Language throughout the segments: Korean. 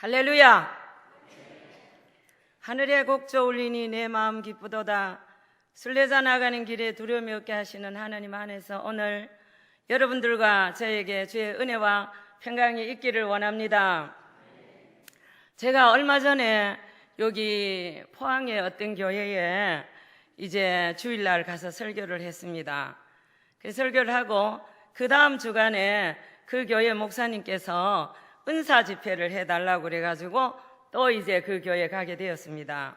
할렐루야. 하늘에 곡조 울리니 내 마음 기쁘도다. 순례자 나가는 길에 두려움이 없게 하시는 하나님 안에서 오늘 여러분들과 저에게 주의 은혜와 평강이 있기를 원합니다. 제가 얼마 전에 여기 포항의 어떤 교회에 이제 주일날 가서 설교를 했습니다. 그 설교를 하고 그 다음 주간에 그 교회 목사님께서 은사 집회를 해달라고 그래가지고 또 이제 그 교회에 가게 되었습니다.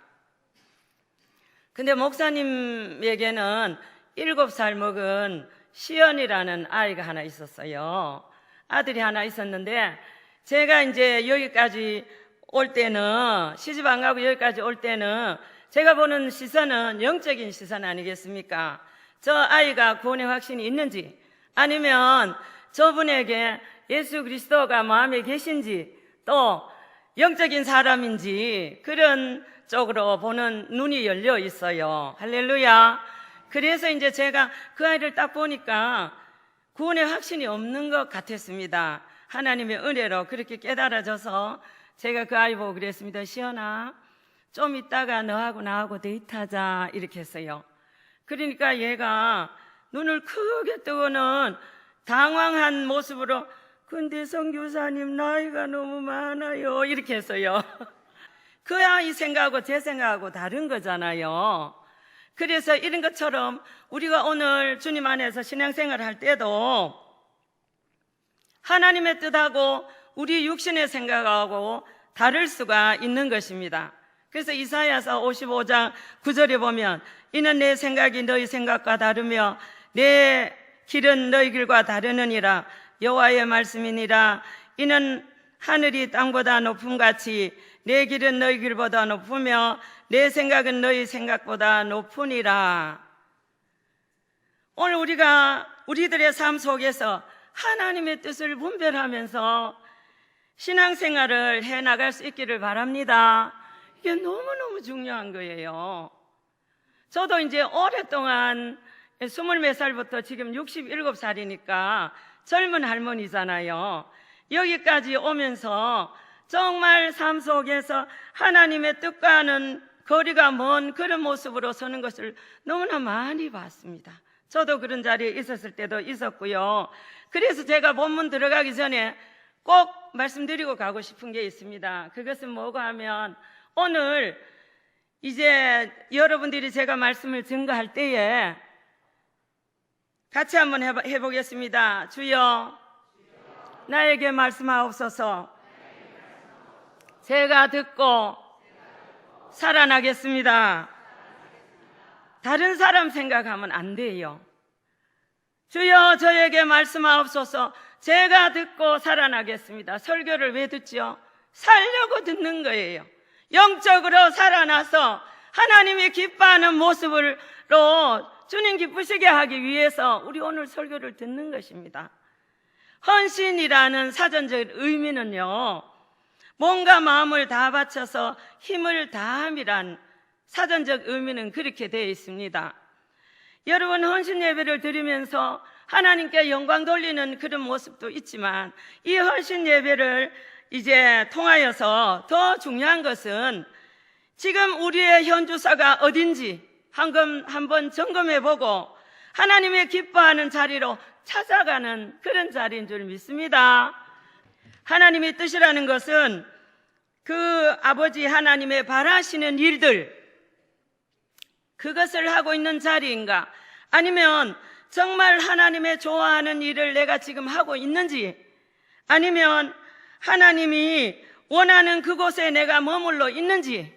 근데 목사님에게는 7살 먹은 시연이라는 아이가 하나 있었어요. 아들이 하나 있었는데 제가 이제 여기까지 올 때는, 시집 안 가고 여기까지 올 때는 제가 보는 시선은 영적인 시선 아니겠습니까? 저 아이가 구원의 확신이 있는지, 아니면 저분에게 예수 그리스도가 마음에 계신지, 또 영적인 사람인지 그런 쪽으로 보는 눈이 열려 있어요. 할렐루야. 그래서 이제 제가 그 아이를 딱 보니까 구원의 확신이 없는 것 같았습니다. 하나님의 은혜로 그렇게 깨달아져서 제가 그 아이 보고 그랬습니다. 시연아, 좀 이따가 너하고 나하고 데이트하자, 이렇게 했어요. 그러니까 얘가 눈을 크게 뜨고는 당황한 모습으로, 근데 선교사님 나이가 너무 많아요, 이렇게 했어요. 그 아이 생각하고 제 생각하고 다른 거잖아요. 그래서 이런 것처럼 우리가 오늘 주님 안에서 신앙생활을 할 때도 하나님의 뜻하고 우리 육신의 생각하고 다를 수가 있는 것입니다. 그래서 이사야서 55장 9절에 보면, 이는 내 생각이 너희 생각과 다르며 내 길은 너희 길과 다르느니라. 여호와의 말씀이니라. 이는 하늘이 땅보다 높음같이 내 길은 너희 길보다 높으며 내 생각은 너희 생각보다 높으니라. 오늘 우리가 우리들의 삶 속에서 하나님의 뜻을 분별하면서 신앙생활을 해나갈 수 있기를 바랍니다. 이게 너무너무 중요한 거예요. 저도 이제 오랫동안 20몇 살부터 지금 67살이니까 젊은 할머니잖아요. 여기까지 오면서 정말 삶 속에서 하나님의 뜻과는 거리가 먼 그런 모습으로 서는 것을 너무나 많이 봤습니다. 저도 그런 자리에 있었을 때도 있었고요. 그래서 제가 본문 들어가기 전에 꼭 말씀드리고 가고 싶은 게 있습니다. 그것은 뭐고 하면, 오늘 이제 여러분들이 제가 말씀을 증거할 때에 같이 한번 해보겠습니다. 주여, 나에게 말씀하옵소서. 제가 듣고 살아나겠습니다. 다른 사람 생각하면 안 돼요. 주여, 저에게 말씀하옵소서. 제가 듣고 살아나겠습니다. 설교를 왜 듣죠? 살려고 듣는 거예요. 영적으로 살아나서 하나님이 기뻐하는 모습으로 주님 기쁘시게 하기 위해서 우리 오늘 설교를 듣는 것입니다. 헌신이라는 사전적 의미는요, 몸과 마음을 다 바쳐서 힘을 다함이란 사전적 의미는 그렇게 되어 있습니다. 여러분, 헌신 예배를 드리면서 하나님께 영광 돌리는 그런 모습도 있지만, 이 헌신 예배를 이제 통하여서 더 중요한 것은 지금 우리의 현주소가 어딘지 한번 점검해보고 하나님의 기뻐하는 자리로 찾아가는 그런 자리인 줄 믿습니다. 하나님의 뜻이라는 것은 그 아버지 하나님의 바라시는 일들, 그것을 하고 있는 자리인가, 아니면 정말 하나님의 좋아하는 일을 내가 지금 하고 있는지, 아니면 하나님이 원하는 그곳에 내가 머물러 있는지,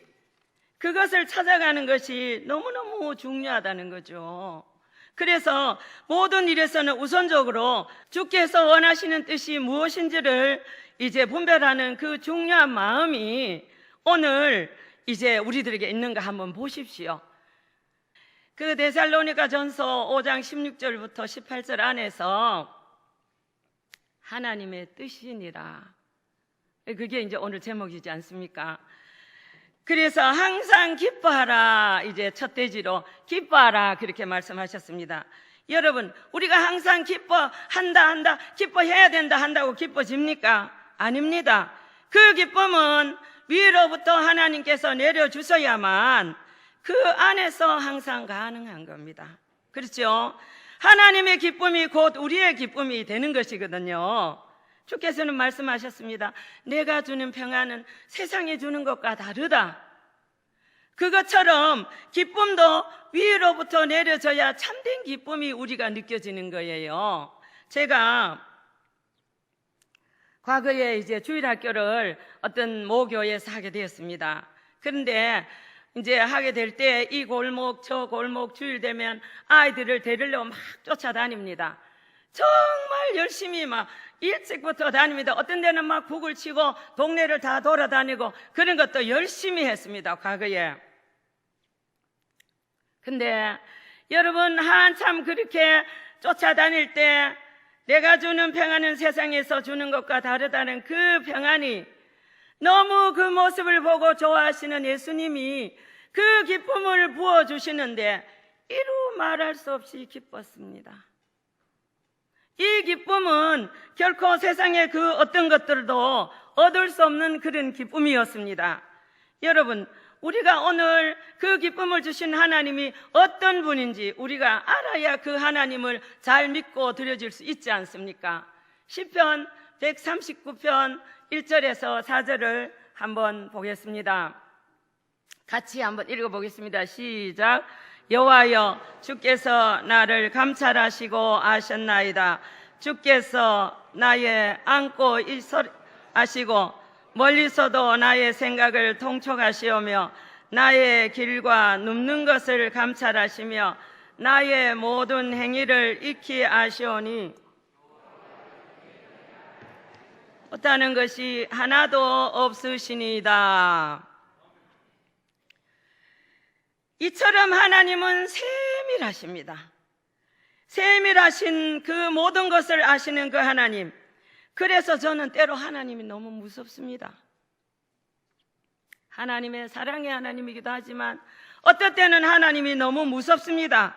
그것을 찾아가는 것이 너무너무 중요하다는 거죠. 그래서 모든 일에서는 우선적으로 주께서 원하시는 뜻이 무엇인지를 이제 분별하는 그 중요한 마음이 오늘 이제 우리들에게 있는가 한번 보십시오. 그 데살로니가 전서 5장 16절부터 18절 안에서 하나님의 뜻이니라, 그게 이제 오늘 제목이지 않습니까? 그래서 항상 기뻐하라, 이제 첫 대지로 기뻐하라 그렇게 말씀하셨습니다. 여러분, 우리가 항상 기뻐해야 된다 한다고 기뻐집니까? 아닙니다. 그 기쁨은 위로부터 하나님께서 내려주셔야만 그 안에서 항상 가능한 겁니다. 그렇죠? 하나님의 기쁨이 곧 우리의 기쁨이 되는 것이거든요. 주께서는 말씀하셨습니다. 내가 주는 평안은 세상이 주는 것과 다르다. 그것처럼 기쁨도 위로부터 내려져야 참된 기쁨이 우리가 느껴지는 거예요. 제가 과거에 이제 주일학교를 어떤 모교에서 하게 되었습니다. 그런데 이제 하게 될 때 이 골목 저 골목 주일 되면 아이들을 데리려고 막 쫓아다닙니다. 정말 열심히 막 일찍부터 다닙니다. 어떤 데는 막 북을 치고 동네를 다 돌아다니고 그런 것도 열심히 했습니다. 과거에. 근데 여러분 한참 그렇게 쫓아다닐 때 내가 주는 평안은 세상에서 주는 것과 다르다는 그 평안이 너무 그 모습을 보고 좋아하시는 예수님이 그 기쁨을 부어주시는데 이루 말할 수 없이 기뻤습니다. 이 기쁨은 결코 세상의 그 어떤 것들도 얻을 수 없는 그런 기쁨이었습니다. 여러분, 우리가 오늘 그 기쁨을 주신 하나님이 어떤 분인지 우리가 알아야 그 하나님을 잘 믿고 드려질 수 있지 않습니까? 시편 139편 1절에서 4절을 한번 보겠습니다. 같이 한번 읽어보겠습니다. 시작. 여호와여, 주께서 나를 감찰하시고 아셨나이다. 주께서 나의 안고 아시고 멀리서도 나의 생각을 통촉하시오며 나의 길과 눕는 것을 감찰하시며 나의 모든 행위를 익히 아시오니 못하는 것이 하나도 없으시니이다. 이처럼 하나님은 세밀하십니다. 세밀하신 그 모든 것을 아시는 그 하나님, 그래서 저는 때로 하나님이 너무 무섭습니다. 하나님의 사랑의 하나님이기도 하지만 어떨 때는 하나님이 너무 무섭습니다.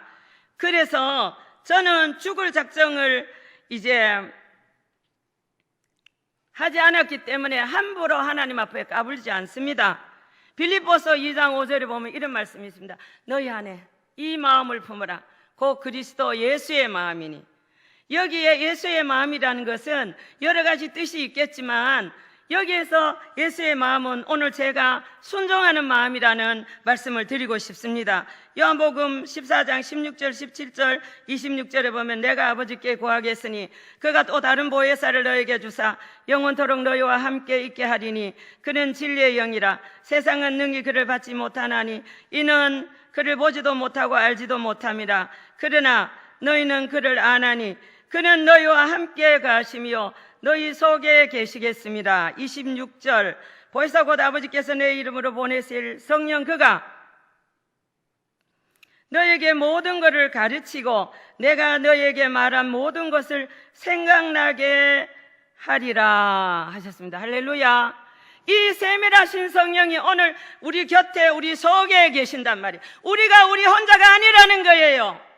그래서 저는 죽을 작정을 이제 하지 않았기 때문에 함부로 하나님 앞에 까불지 않습니다. 빌립보서 2장 5절에 보면 이런 말씀이 있습니다. 너희 안에 이 마음을 품으라. 곧 그리스도 예수의 마음이니. 여기에 예수의 마음이라는 것은 여러 가지 뜻이 있겠지만 여기에서 예수의 마음은 오늘 제가 순종하는 마음이라는 말씀을 드리고 싶습니다. 요한복음 14장 16절 17절 26절에 보면 내가 아버지께 구하겠으니 그가 또 다른 보혜사를 너에게 주사 영원토록 너희와 함께 있게 하리니 그는 진리의 영이라. 세상은 능히 그를 받지 못하나니 이는 그를 보지도 못하고 알지도 못함이라. 그러나 너희는 그를 아나니 그는 너희와 함께 가시며 너희 속에 계시겠습니다. 26절 보혜사 곧 아버지께서 내 이름으로 보내실 성령 그가 너에게 모든 것을 가르치고 내가 너에게 말한 모든 것을 생각나게 하리라 하셨습니다. 할렐루야. 이 세밀하신 성령이 오늘 우리 곁에 우리 속에 계신단 말이에요. 우리가 우리 혼자가 아니라는 거예요.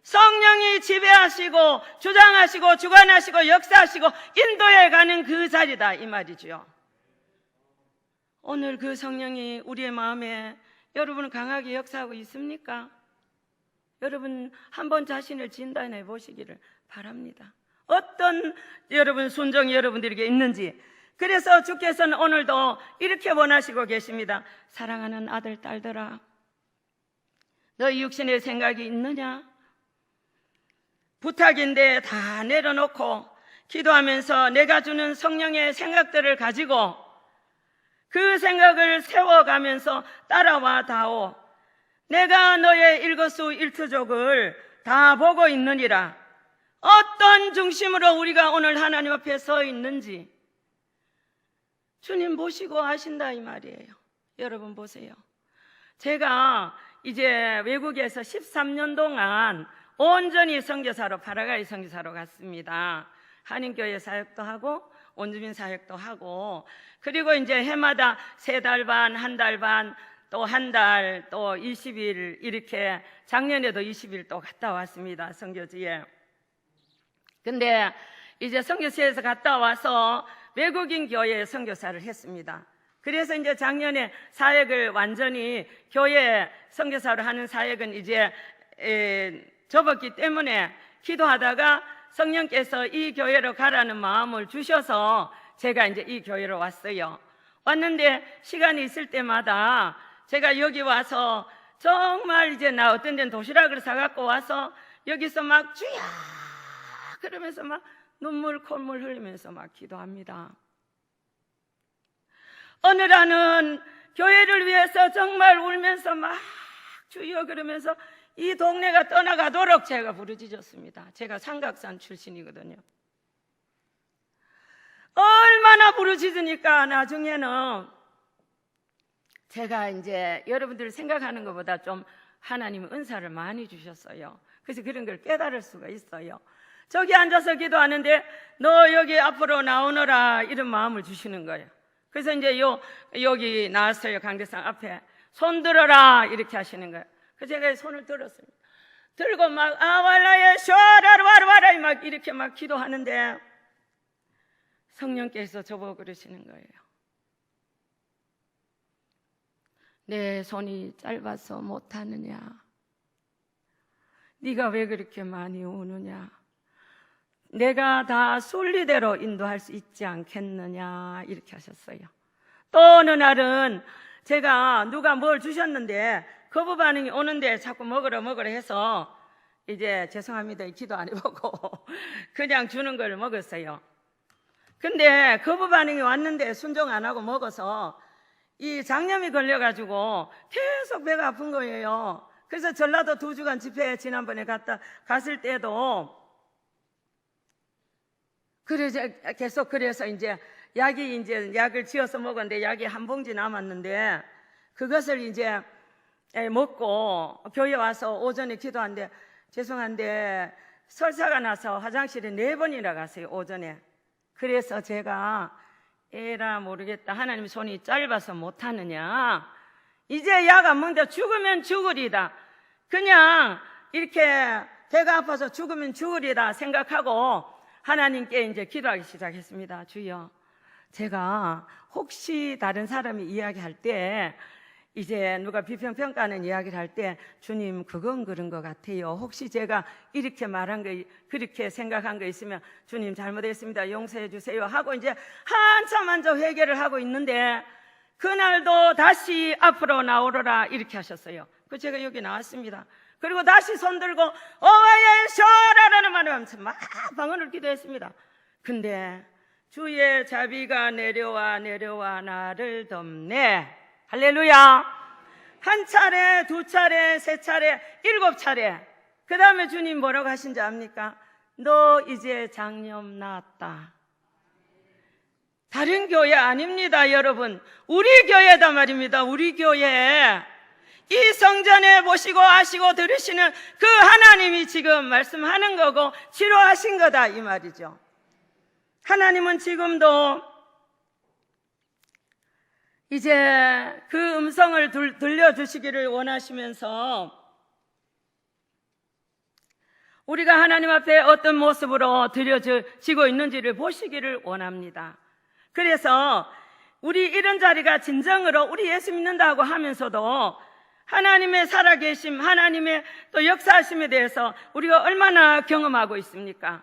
성령이 지배하시고 주장하시고 주관하시고 역사하시고 인도해 가는 그 자리다 이 말이죠. 오늘 그 성령이 우리의 마음에 여러분 강하게 역사하고 있습니까? 여러분 한번 자신을 진단해 보시기를 바랍니다. 어떤 여러분 순종이 여러분들에게 있는지. 그래서 주께서는 오늘도 이렇게 원하시고 계십니다. 사랑하는 아들 딸들아, 너희 육신의 생각이 있느냐? 부탁인데 다 내려놓고 기도하면서 내가 주는 성령의 생각들을 가지고 그 생각을 세워가면서 따라와 다오. 내가 너의 일거수일투족을 다 보고 있느니라. 어떤 중심으로 우리가 오늘 하나님 앞에 서 있는지 주님 보시고 아신다 이 말이에요. 여러분 보세요. 제가 이제 외국에서 13년 동안 온전히 선교사로 파라과이 선교사로 갔습니다. 한인교회 사역도 하고 원주민 사역도 하고 그리고 이제 해마다 3달 반, 1달 반, 또 1달, 또 20일 이렇게 작년에도 20일 또 갔다 왔습니다. 선교지에. 근데 이제 선교지에서 갔다 와서 외국인 교회에 선교사를 했습니다. 그래서 이제 작년에 사역을 완전히 교회 선교사로 하는 사역은 이제 접었기 때문에 기도하다가 성령께서 이 교회로 가라는 마음을 주셔서 제가 이제 이 교회로 왔어요. 왔는데 시간이 있을 때마다 제가 여기 와서 정말 이제 나 어떤 데는 도시락을 사갖고 와서 여기서 막 주야 그러면서 막 눈물 콧물 흘리면서 막 기도합니다. 어느 날은 교회를 위해서 정말 울면서 막 주여 그러면서 이 동네가 떠나가도록 제가 부르짖었습니다. 제가 삼각산 출신이거든요. 얼마나 부르짖으니까 나중에는 제가 이제 여러분들 생각하는 것보다 좀 하나님은 은사를 많이 주셨어요. 그래서 그런 걸 깨달을 수가 있어요. 저기 앉아서 기도하는데 너 여기 앞으로 나오너라 이런 마음을 주시는 거예요. 그래서 이제 여기 나왔어요. 강대상 앞에 손 들어라 이렇게 하시는 거예요. 그래서 제가 손을 들었습니다. 들고 막 아왈라에 쇼라르와르와라 막 이렇게 막 기도하는데 성령께서 저보고 그러시는 거예요. 내 손이 짧아서 못하느냐? 네가 왜 그렇게 많이 우느냐? 내가 다 순리대로 인도할 수 있지 않겠느냐 이렇게 하셨어요. 또 어느 날은 제가 누가 뭘 주셨는데 거부 반응이 오는데 자꾸 먹으라 해서 이제 죄송합니다 기도 안 해보고 그냥 주는 걸 먹었어요. 근데 거부 반응이 왔는데 순종 안 하고 먹어서 이 장염이 걸려가지고 계속 배가 아픈 거예요. 그래서 전라도 2주간 집회에 지난번에 갔을 때도 그래서 이제 약을 지어서 먹었는데 약이 한 봉지 남았는데 그것을 이제 먹고 교회 와서 오전에 기도하는데 죄송한데 설사가 나서 화장실에 4번이나 갔어요 오전에. 그래서 제가 에라 모르겠다 하나님 손이 짧아서 못하느냐 이제 약 안 먹는데 죽으면 죽으리다 그냥 이렇게 배가 아파서 죽으면 죽으리다 생각하고 하나님께 이제 기도하기 시작했습니다. 주여 제가 혹시 다른 사람이 이야기할 때 이제 누가 비평평가하는 이야기를 할 때 주님 그건 그런 것 같아요. 혹시 제가 이렇게 말한 거 그렇게 생각한 거 있으면 주님 잘못했습니다. 용서해 주세요 하고 이제 한참 앉아 회개를 하고 있는데 그날도 다시 앞으로 나오너라 이렇게 하셨어요. 그 제가 여기 나왔습니다. 그리고 다시 손 들고 어와야 쇼라라는 말을 하면서 막 방언을 기도했습니다. 근데 주의 자비가 내려와 나를 덮네. 할렐루야. 한 차례, 2차례, 3차례, 7차례. 그 다음에 주님 뭐라고 하신지 압니까? 너 이제 장염 나았다. 다른 교회 아닙니다 여러분. 우리 교회다 말입니다. 우리 교회. 이 성전에 보시고 아시고 들으시는 그 하나님이 지금 말씀하는 거고 치료하신 거다 이 말이죠. 하나님은 지금도 이제 그 음성을 들려주시기를 원하시면서 우리가 하나님 앞에 어떤 모습으로 드려지고 있는지를 보시기를 원합니다. 그래서 우리 이런 자리가 진정으로 우리 예수 믿는다고 하면서도 하나님의 살아계심, 하나님의 또 역사하심에 대해서 우리가 얼마나 경험하고 있습니까?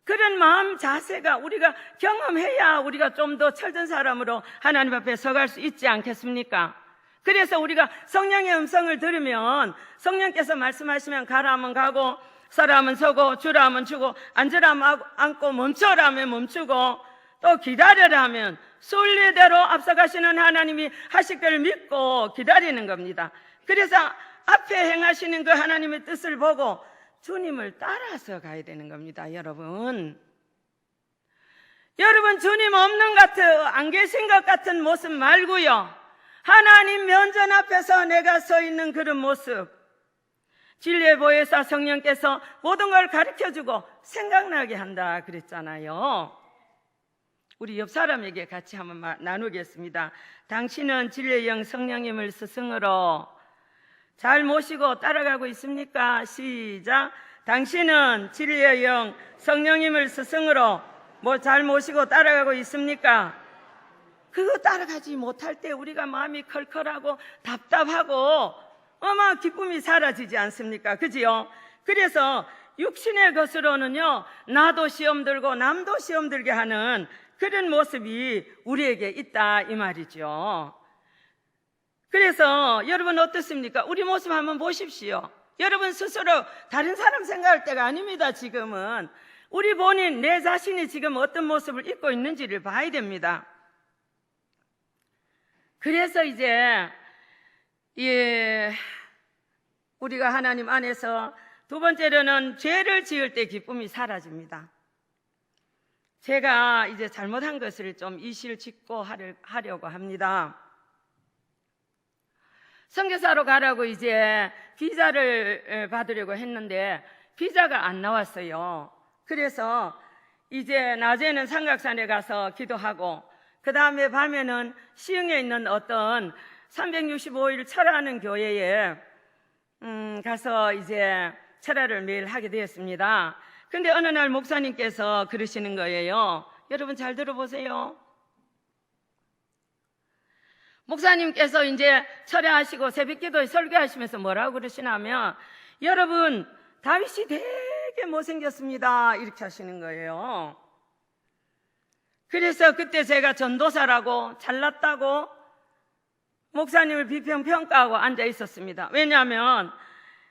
그런 마음 자세가 우리가 경험해야 우리가 좀 더 철든 사람으로 하나님 앞에 서갈 수 있지 않겠습니까? 그래서 우리가 성령의 음성을 들으면 성령께서 말씀하시면 가라 하면 가고 서라 하면 서고 주라 하면 주고 앉으라 하면 앉고 멈춰라 하면 멈추고 또 기다려라 하면 순리대로 앞서가시는 하나님이 하실 걸 믿고 기다리는 겁니다. 그래서 앞에 행하시는 그 하나님의 뜻을 보고 주님을 따라서 가야 되는 겁니다. 여러분 주님 없는 안 계신 것 같은 모습 말고요, 하나님 면전 앞에서 내가 서 있는 그런 모습, 진리의 보혜사 성령께서 모든 걸 가르쳐주고 생각나게 한다 그랬잖아요. 우리 옆 사람에게 같이 한번 나누겠습니다. 당신은 진리의 영 성령님을 스승으로 잘 모시고 따라가고 있습니까? 시작. 당신은 진리의 영 성령님을 스승으로 뭐 잘 모시고 따라가고 있습니까? 그거 따라가지 못할 때 우리가 마음이 컬컬하고 답답하고 어마 기쁨이 사라지지 않습니까? 그지요? 그래서 육신의 것으로는요, 나도 시험 들고 남도 시험 들게 하는 그런 모습이 우리에게 있다 이 말이죠. 그래서 여러분 어떻습니까? 우리 모습 한번 보십시오. 여러분 스스로 다른 사람 생각할 때가 아닙니다. 지금은 우리 본인 내 자신이 지금 어떤 모습을 입고 있는지를 봐야 됩니다. 그래서 이제 우리가 하나님 안에서 두 번째로는 죄를 지을 때 기쁨이 사라집니다. 제가 이제 잘못한 것을 좀 이실직고 하려고 합니다. 선교사로 가라고 이제 비자를 받으려고 했는데 비자가 안 나왔어요. 그래서 이제 낮에는 삼각산에 가서 기도하고 그 다음에 밤에는 시흥에 있는 어떤 365일 철화하는 교회에 가서 이제 철화를 매일 하게 되었습니다. 근데 어느 날 목사님께서 그러시는 거예요. 여러분 잘 들어보세요. 목사님께서 이제 철회하시고 새벽기도에 설교하시면서 뭐라고 그러시냐면, 여러분 다윗이 되게 못생겼습니다 이렇게 하시는 거예요. 그래서 그때 제가 전도사라고 잘났다고 목사님을 비평평가하고 앉아 있었습니다. 왜냐하면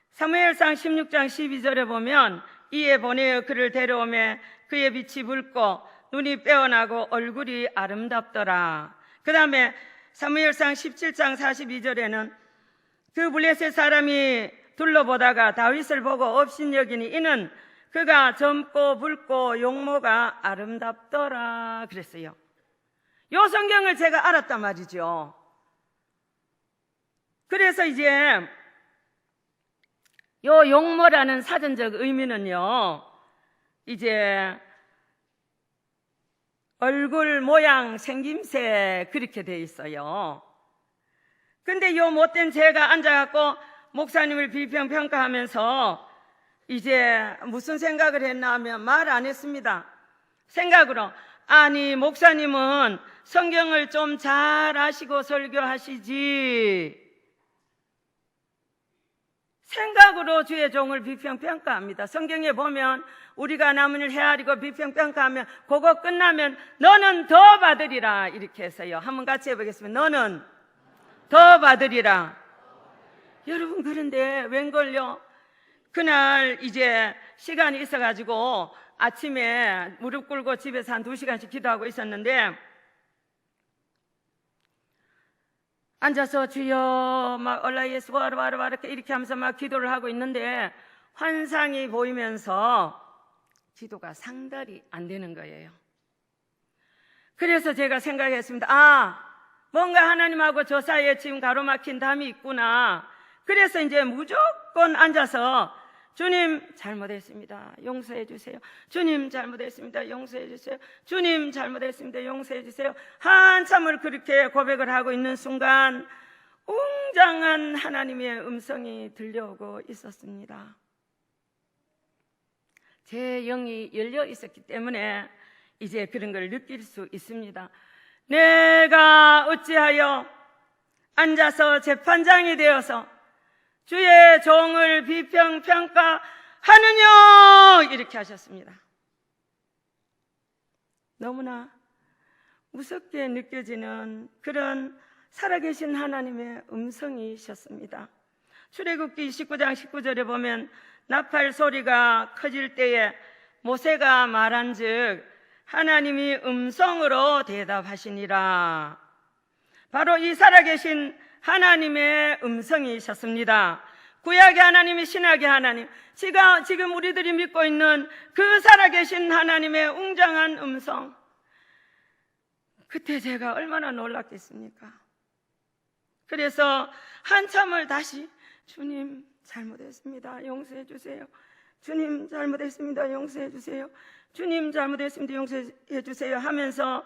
사무엘상 16장 12절에 보면 이에 보내어 그를 데려오매 그의 빛이 붉고 눈이 빼어나고 얼굴이 아름답더라. 그 다음에 사무엘상 17장 42절에는 그 블레셋 사람이 둘러보다가 다윗을 보고 업신여기니 이는 그가 젊고 붉고 용모가 아름답더라 그랬어요. 요 성경을 제가 알았단 말이죠. 그래서 이제 요 용모라는 사전적 의미는요, 이제 얼굴 모양 생김새 그렇게 돼 있어요. 근데 요 못된 제가 앉아갖고 목사님을 비평평가하면서 이제 무슨 생각을 했나 하면 말 안 했습니다. 생각으로, 아니 목사님은 성경을 좀 잘 아시고 설교하시지, 생각으로 주의 종을 비평평가합니다. 성경에 보면 우리가 남은 일 헤아리고 비평평가하면 그거 끝나면 너는 더 받으리라 이렇게 해서요. 한번 같이 해보겠습니다. 너는 더 받으리라. 여러분 그런데 웬걸요? 그날 이제 시간이 있어가지고 아침에 무릎 꿇고 집에서 한 2시간씩 기도하고 있었는데, 앉아서 주여 막 얼라이에스 와르와르 이렇게 하면서 막 기도를 하고 있는데 환상이 보이면서 기도가 상달이 안 되는 거예요. 그래서 제가 생각했습니다. 뭔가 하나님하고 저 사이에 지금 가로막힌 담이 있구나. 그래서 이제 무조건 앉아서 주님 잘못했습니다 용서해 주세요, 주님 잘못했습니다 용서해 주세요, 주님 잘못했습니다 용서해 주세요, 한참을 그렇게 고백을 하고 있는 순간 웅장한 하나님의 음성이 들려오고 있었습니다. 제 영이 열려 있었기 때문에 이제 그런 걸 느낄 수 있습니다. 내가 어찌하여 앉아서 재판장이 되어서 주의 종을 비평평가하느냐 이렇게 하셨습니다. 너무나 무섭게 느껴지는 그런 살아계신 하나님의 음성이셨습니다. 출애굽기 19장 19절에 보면 나팔 소리가 커질 때에 모세가 말한즉 하나님이 음성으로 대답하시니라. 바로 이 살아계신 하나님의 음성이셨습니다. 구약의 하나님이 신약의 하나님, 지금 우리들이 믿고 있는 그 살아계신 하나님의 웅장한 음성, 그때 제가 얼마나 놀랐겠습니까? 그래서 한참을 다시 주님 잘못했습니다 용서해 주세요, 주님 잘못했습니다 용서해 주세요, 주님 잘못했습니다 용서해 주세요 하면서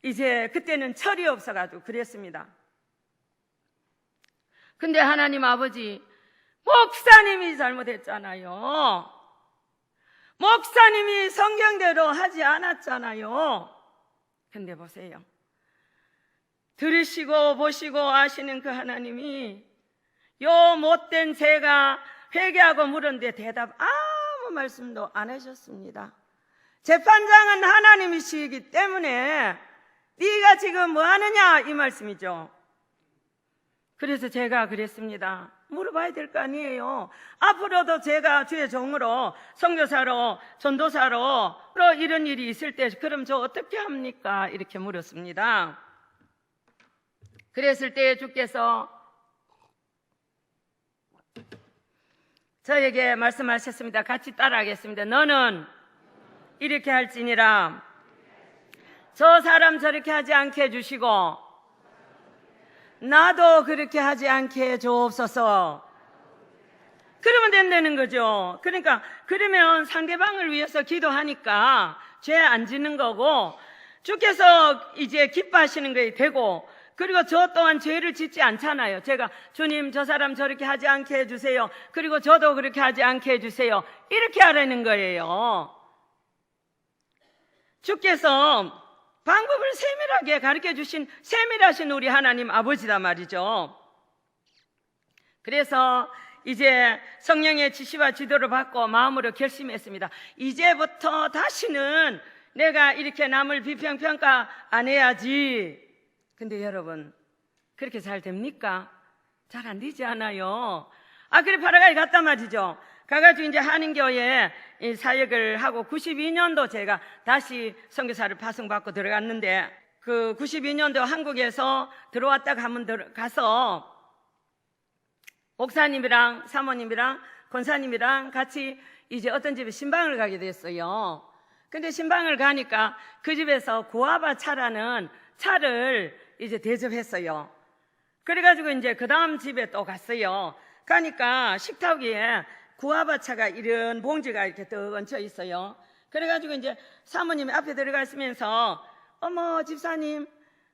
이제 그때는 철이 없어가지고 그랬습니다. 근데 하나님 아버지, 목사님이 잘못했잖아요. 목사님이 성경대로 하지 않았잖아요. 근데 보세요. 들으시고 보시고 아시는 그 하나님이 요 못된 제가 회개하고 물었는데 대답 아무 말씀도 안 하셨습니다. 재판장은 하나님이시기 때문에 네가 지금 뭐 하느냐 이 말씀이죠. 그래서 제가 그랬습니다. 물어봐야 될 거 아니에요. 앞으로도 제가 주의 종으로 선교사로 전도사로 이런 일이 있을 때 그럼 저 어떻게 합니까? 이렇게 물었습니다. 그랬을 때 주께서 저에게 말씀하셨습니다. 같이 따라하겠습니다. 너는 이렇게 할지니라 저 사람 저렇게 하지 않게 해주시고 나도 그렇게 하지 않게 해주옵소서. 그러면 된다는 거죠. 그러니까 그러면 상대방을 위해서 기도하니까 죄 안 짓는 거고 주께서 이제 기뻐하시는 게 되고, 그리고 저 또한 죄를 짓지 않잖아요. 제가 주님 저 사람 저렇게 하지 않게 해주세요. 그리고 저도 그렇게 하지 않게 해주세요. 이렇게 하라는 거예요. 주께서 방법을 세밀하게 가르쳐 주신 세밀하신 우리 하나님 아버지다 말이죠. 그래서 이제 성령의 지시와 지도를 받고 마음으로 결심했습니다. 이제부터 다시는 내가 이렇게 남을 비평평가 안 해야지. 근데 여러분 그렇게 잘 됩니까? 잘 안 되지 않아요. 그래 파라과이 갔단 말이죠. 가가지고 이제 한인교회에 사역을 하고 92년도 제가 다시 선교사를 파송받고 들어갔는데, 그 92년도 한국에서 들어왔다가 한번 가서 목사님이랑 사모님이랑 권사님이랑 같이 이제 어떤 집에 신방을 가게 됐어요. 근데 신방을 가니까 그 집에서 구아바 차라는 차를 이제 대접했어요. 그래가지고 이제 그 다음 집에 또 갔어요. 가니까 식탁 위에 구아바차가 이런 봉지가 이렇게 떡 얹혀 있어요. 그래가지고 이제 사모님이 앞에 들어가시면서 어머 집사님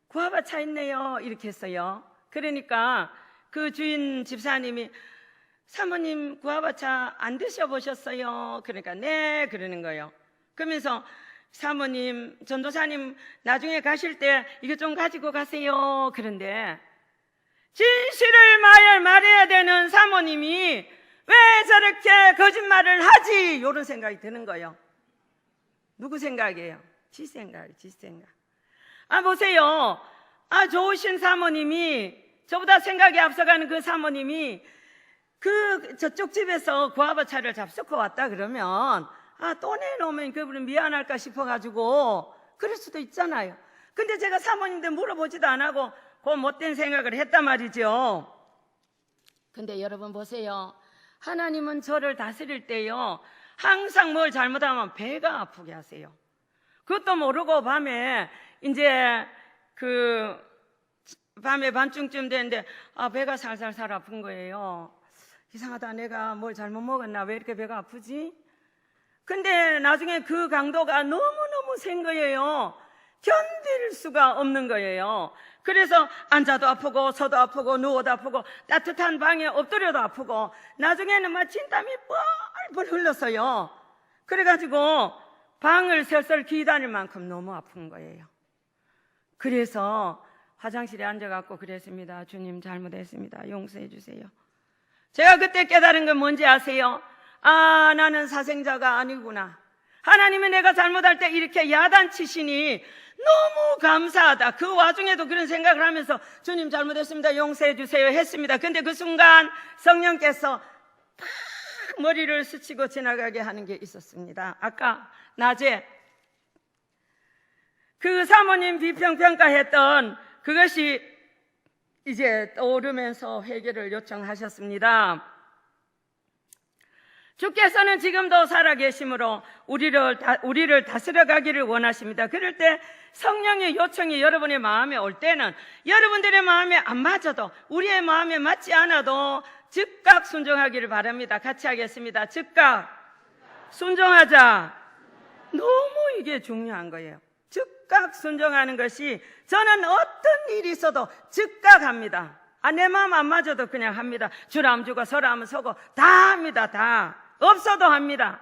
구아바차 있네요 이렇게 했어요. 그러니까 그 주인 집사님이 사모님 구아바차 안 드셔보셨어요? 그러니까 네 그러는 거예요. 그러면서 사모님 전도사님 나중에 가실 때 이거 좀 가지고 가세요. 그런데 진실을 말해야 되는 사모님이 왜 저렇게 거짓말을 하지? 이런 생각이 드는 거예요. 누구 생각이에요? 지 생각. 보세요. 좋으신 사모님이, 저보다 생각이 앞서가는 그 사모님이 저쪽 집에서 구아바차를 잡수고 왔다 그러면 또 내놓으면 그분은 미안할까 싶어가지고 그럴 수도 있잖아요. 근데 제가 사모님한테 물어보지도 안 하고 그 못된 생각을 했단 말이죠. 근데 여러분 보세요. 하나님은 저를 다스릴 때요 항상 뭘 잘못하면 배가 아프게 하세요. 그것도 모르고 밤에 이제 밤에 밤중쯤 되는데 배가 살살살 아픈 거예요. 이상하다, 내가 뭘 잘못 먹었나, 왜 이렇게 배가 아프지? 근데 나중에 그 강도가 너무너무 센 거예요. 견딜 수가 없는 거예요. 그래서 앉아도 아프고 서도 아프고 누워도 아프고 따뜻한 방에 엎드려도 아프고 나중에는 막 진땀이 뻘뻘 흘렀어요. 그래가지고 방을 설설 기다릴 만큼 너무 아픈 거예요. 그래서 화장실에 앉아갖고 그랬습니다. 주님 잘못했습니다. 용서해 주세요. 제가 그때 깨달은 건 뭔지 아세요? 나는 사생자가 아니구나. 하나님이 내가 잘못할 때 이렇게 야단치시니 너무 감사하다. 그 와중에도 그런 생각을 하면서 주님 잘못했습니다. 용서해 주세요 했습니다. 근데 그 순간 성령께서 팍 머리를 스치고 지나가게 하는 게 있었습니다. 아까 낮에 그 사모님 비평평가했던 그것이 이제 떠오르면서 회개를 요청하셨습니다. 주께서는 지금도 살아계심으로 우리를 다스려가기를 원하십니다. 그럴 때 성령의 요청이 여러분의 마음에 올 때는 여러분들의 마음에 안 맞아도, 우리의 마음에 맞지 않아도 즉각 순종하기를 바랍니다. 같이 하겠습니다. 즉각 순종하자. 너무 이게 중요한 거예요. 즉각 순종하는 것이, 저는 어떤 일이 있어도 즉각 합니다. 내 마음 안 맞아도 그냥 합니다. 주라 하면 주고 서라 하면 서고 다 합니다. 다 없어도 합니다.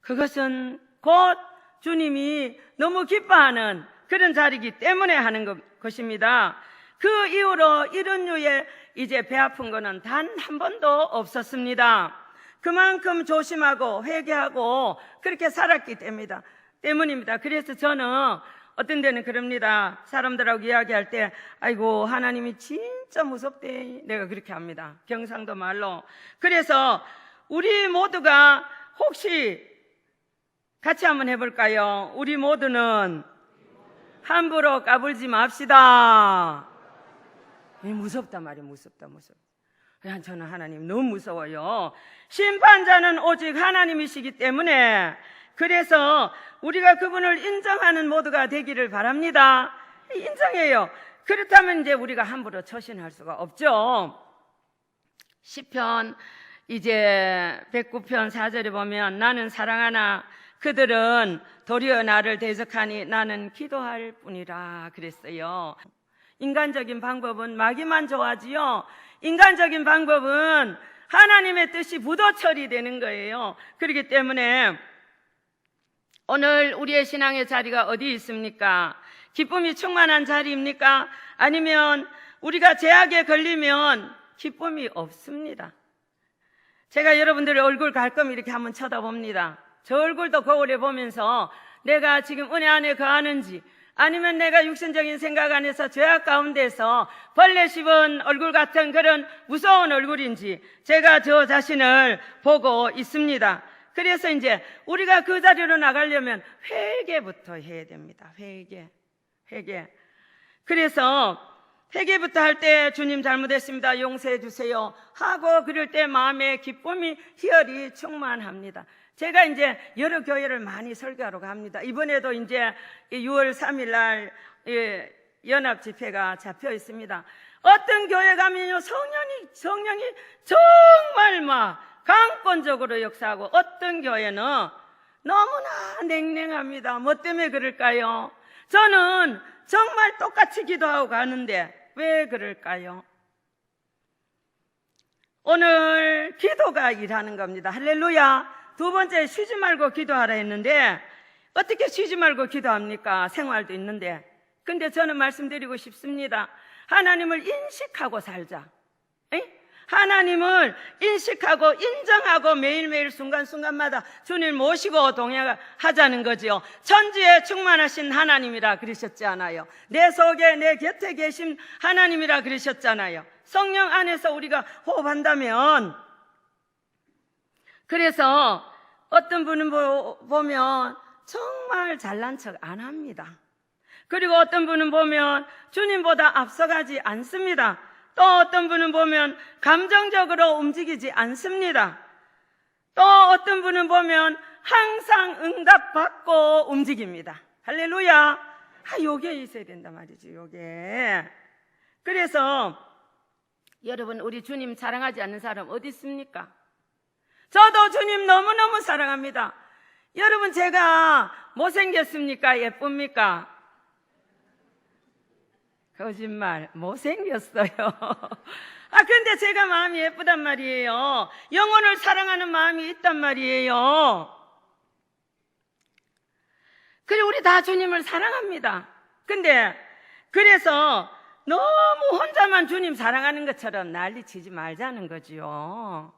그것은 곧 주님이 너무 기뻐하는 그런 자리이기 때문에 하는 것입니다. 그 이후로 이런 류의 이제 배 아픈 거는 단 한 번도 없었습니다. 그만큼 조심하고 회개하고 그렇게 살았기 때문입니다. 그래서 저는 어떤 데는 그럽니다. 사람들하고 이야기할 때 아이고 하나님이 진짜 무섭대, 내가 그렇게 합니다. 경상도 말로. 그래서 우리 모두가 혹시 같이 한번 해볼까요? 우리 모두는 함부로 까불지 맙시다. 무섭단 말이에요. 무섭다. 저는 하나님 너무 무서워요. 심판자는 오직 하나님이시기 때문에, 그래서 우리가 그분을 인정하는 모두가 되기를 바랍니다. 인정해요. 그렇다면 이제 우리가 함부로 처신할 수가 없죠. 시편 이제 109편 4절에 보면 나는 사랑하나 그들은 도리어 나를 대적하니 나는 기도할 뿐이라 그랬어요. 인간적인 방법은 마귀만 좋아하지요. 인간적인 방법은 하나님의 뜻이 부도 처리되는 거예요. 그렇기 때문에 오늘 우리의 신앙의 자리가 어디 있습니까? 기쁨이 충만한 자리입니까? 아니면 우리가 죄악에 걸리면 기쁨이 없습니다. 제가 여러분들의 얼굴 갈끔 이렇게 한번 쳐다봅니다. 저 얼굴도 거울에 보면서 내가 지금 은혜 안에 거하는지, 아니면 내가 육신적인 생각 안에서 죄악 가운데서 벌레 씹은 얼굴 같은 그런 무서운 얼굴인지 제가 저 자신을 보고 있습니다. 그래서 이제 우리가 그 자리로 나가려면 회개부터 해야 됩니다. 회개. 그래서 회개부터 할 때 주님 잘못했습니다, 용서해 주세요 하고 그럴 때 마음에 기쁨이 희열이 충만합니다. 제가 이제 여러 교회를 많이 설교하러 갑니다. 이번에도 이제 6월 3일 날 연합 집회가 잡혀 있습니다. 어떤 교회 가면요, 성령이 정말 막 강권적으로 역사하고, 어떤 교회는 너무나 냉랭합니다. 뭐 때문에 그럴까요? 저는 정말 똑같이 기도하고 가는데 왜 그럴까요? 오늘 기도가 일하는 겁니다. 할렐루야. 두 번째, 쉬지 말고 기도하라 했는데 어떻게 쉬지 말고 기도합니까? 생활도 있는데. 근데 저는 말씀드리고 싶습니다. 하나님을 인식하고 살자. 하나님을 인식하고 인정하고 매일매일 순간순간마다 주님 모시고 동행하자는 거지요. 천지에 충만하신 하나님이라 그러셨잖아요. 내 속에 내 곁에 계신 하나님이라 그러셨잖아요. 성령 안에서 우리가 호흡한다면, 그래서 어떤 분은 보면 정말 잘난 척 안 합니다. 그리고 어떤 분은 보면 주님보다 앞서가지 않습니다. 또 어떤 분은 보면 감정적으로 움직이지 않습니다. 또 어떤 분은 보면 항상 응답받고 움직입니다. 할렐루야. 요게 있어야 된단 말이지, 요게. 그래서 여러분, 우리 주님 사랑하지 않는 사람 어디 있습니까? 저도 주님 너무너무 사랑합니다. 여러분, 제가 못생겼습니까? 예쁩니까? 거짓말, 못생겼어요. 근데 제가 마음이 예쁘단 말이에요. 영혼을 사랑하는 마음이 있단 말이에요. 그리고 우리 다 주님을 사랑합니다. 근데 그래서 너무 혼자만 주님 사랑하는 것처럼 난리치지 말자는 거지요.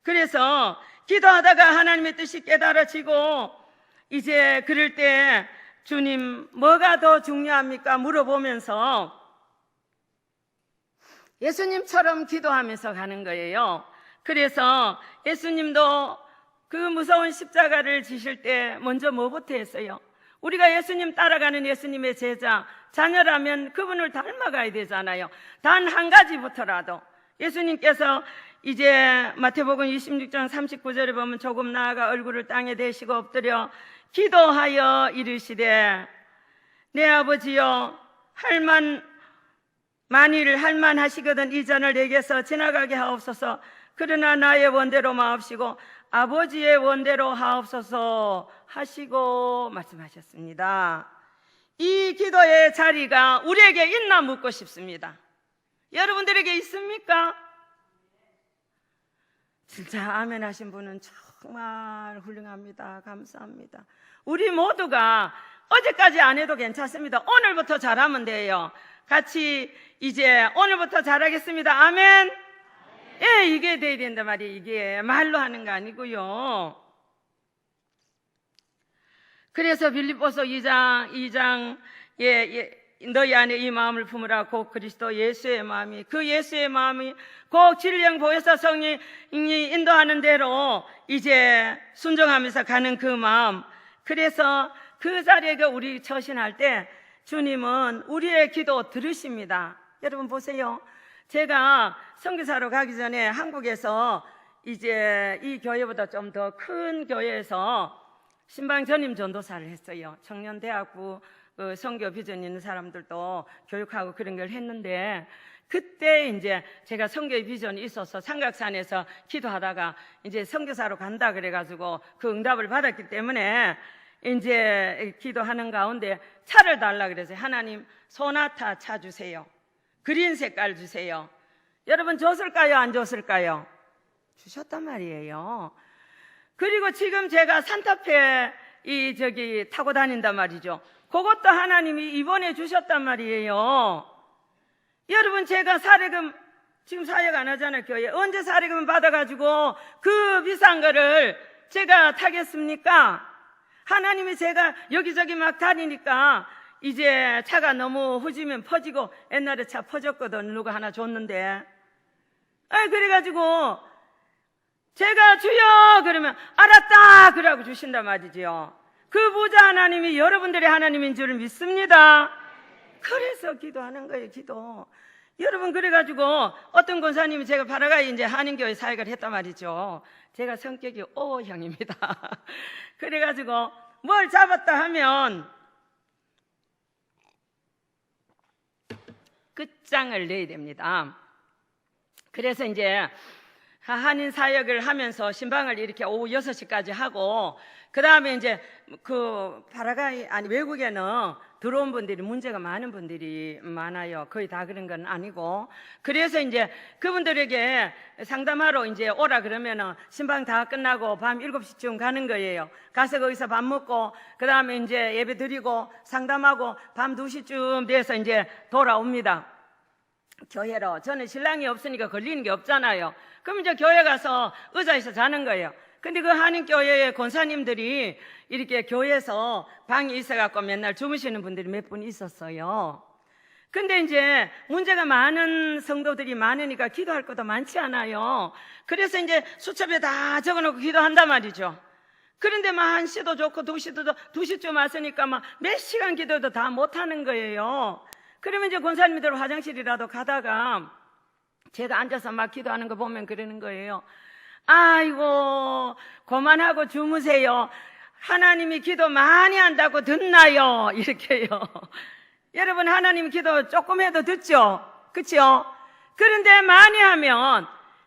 그래서 기도하다가 하나님의 뜻이 깨달아지고 이제 그럴 때 주님 뭐가 더 중요합니까? 물어보면서 예수님처럼 기도하면서 가는 거예요. 그래서 예수님도 그 무서운 십자가를 지실 때 먼저 뭐부터 했어요? 우리가 예수님 따라가는 예수님의 제자, 자녀라면 그분을 닮아가야 되잖아요. 단 한 가지부터라도. 예수님께서 이제 마태복음 26장 39절에 보면 조금 나아가 얼굴을 땅에 대시고 엎드려 기도하여 이르시되 내 아버지여, 만일 할만하시거든 이 잔을 내게서 지나가게 하옵소서. 그러나 나의 원대로 마옵시고 아버지의 원대로 하옵소서 하시고 말씀하셨습니다. 이 기도의 자리가 우리에게 있나 묻고 싶습니다. 여러분들에게 있습니까? 진짜 아멘 하신 분은 정말 훌륭합니다. 감사합니다. 우리 모두가 어제까지 안 해도 괜찮습니다. 오늘부터 잘하면 돼요. 같이 이제 오늘부터 잘하겠습니다. 아멘. 예, 이게 돼야 된단 말이에요. 이게 말로 하는 거 아니고요. 그래서 빌립보서 2장 너희 안에 이 마음을 품으라. 곧 그리스도 예수의 마음이, 그 예수의 마음이 곧 진령 보혜사 성령이 인도하는 대로 이제 순종하면서 가는 그 마음. 그래서 그 자리에 우리 처신할 때 주님은 우리의 기도 들으십니다. 여러분 보세요. 제가 선교사로 가기 전에 한국에서 이제 이 교회보다 좀 더 큰 교회에서 신방 전임 전도사를 했어요. 청년대학부 선교 비전 있는 사람들도 교육하고 그런 걸 했는데, 그때 이제 제가 선교의 비전이 있어서 삼각산에서 기도하다가 이제 선교사로 간다 그래가지고 그 응답을 받았기 때문에 이제 기도하는 가운데 차를 달라 그래서 하나님 소나타 차 주세요. 그린 색깔 주세요. 여러분 줬을까요? 안 줬을까요? 주셨단 말이에요. 그리고 지금 제가 산타페 타고 다닌단 말이죠. 그것도 하나님이 이번에 주셨단 말이에요. 여러분 제가 사례금 지금 사역 안 하잖아요. 교회 언제 사례금 받아가지고 그 비싼 거를 제가 타겠습니까? 하나님이 제가 여기저기 막 다니니까 이제 차가 너무 후지면 퍼지고, 옛날에 차 퍼졌거든. 누가 하나 줬는데 그래가지고 제가 주여 그러면 알았다 그러고 주신단 말이죠. 그 부자 하나님이 여러분들의 하나님인 줄 믿습니다. 그래서 기도하는 거예요. 기도. 여러분 그래가지고 어떤 권사님이 제가 파라과이 이제 한인교회 사역을 했단 말이죠. 제가 성격이 O형입니다. 그래가지고 뭘 잡았다 하면 끝장을 내야 됩니다. 그래서 이제 한인 사역을 하면서 신방을 이렇게 오후 6시까지 하고, 그 다음에 이제 그 파라과이 외국에는 들어온 분들이 문제가 많은 분들이 많아요. 거의 다 그런 건 아니고. 그래서 이제 그분들에게 상담하러 이제 오라 그러면은 신방 다 끝나고 밤 7시쯤 가는 거예요. 가서 거기서 밥 먹고 그 다음에 이제 예배 드리고 상담하고 밤 2시쯤 돼서 이제 돌아옵니다. 교회로. 저는 신랑이 없으니까 걸리는 게 없잖아요. 그럼 이제 교회 가서 의자에서 자는 거예요. 근데 그 한인교회의 권사님들이 이렇게 교회에서 방이 있어갖고 맨날 주무시는 분들이 몇 분 있었어요. 근데 이제 문제가 많은 성도들이 많으니까 기도할 것도 많지 않아요. 그래서 이제 수첩에 다 적어놓고 기도한단 말이죠. 그런데 막 1시도 좋고 2시쯤 왔으니까 막 몇 시간 기도도 다 못하는 거예요. 그러면 이제 권사님들 화장실이라도 가다가 제가 앉아서 막 기도하는 거 보면 그러는 거예요. 아이고 그만하고 주무세요. 하나님이 기도 많이 한다고 듣나요? 이렇게요. 여러분 하나님 기도 조금 해도 듣죠? 그렇죠? 그런데 많이 하면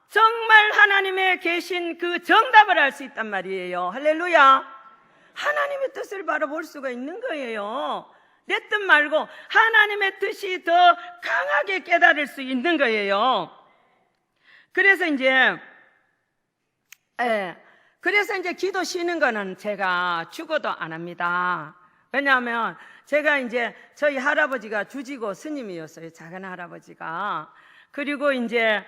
정말 하나님의 계신 그 정답을 알 수 있단 말이에요. 할렐루야. 하나님의 뜻을 바라볼 수가 있는 거예요. 내 뜻 말고 하나님의 뜻이 더 강하게 깨달을 수 있는 거예요. 그래서 이제 기도 쉬는 거는 제가 죽어도 안 합니다. 왜냐하면 제가 이제 저희 할아버지가 주지고 스님이었어요. 작은 할아버지가. 그리고 이제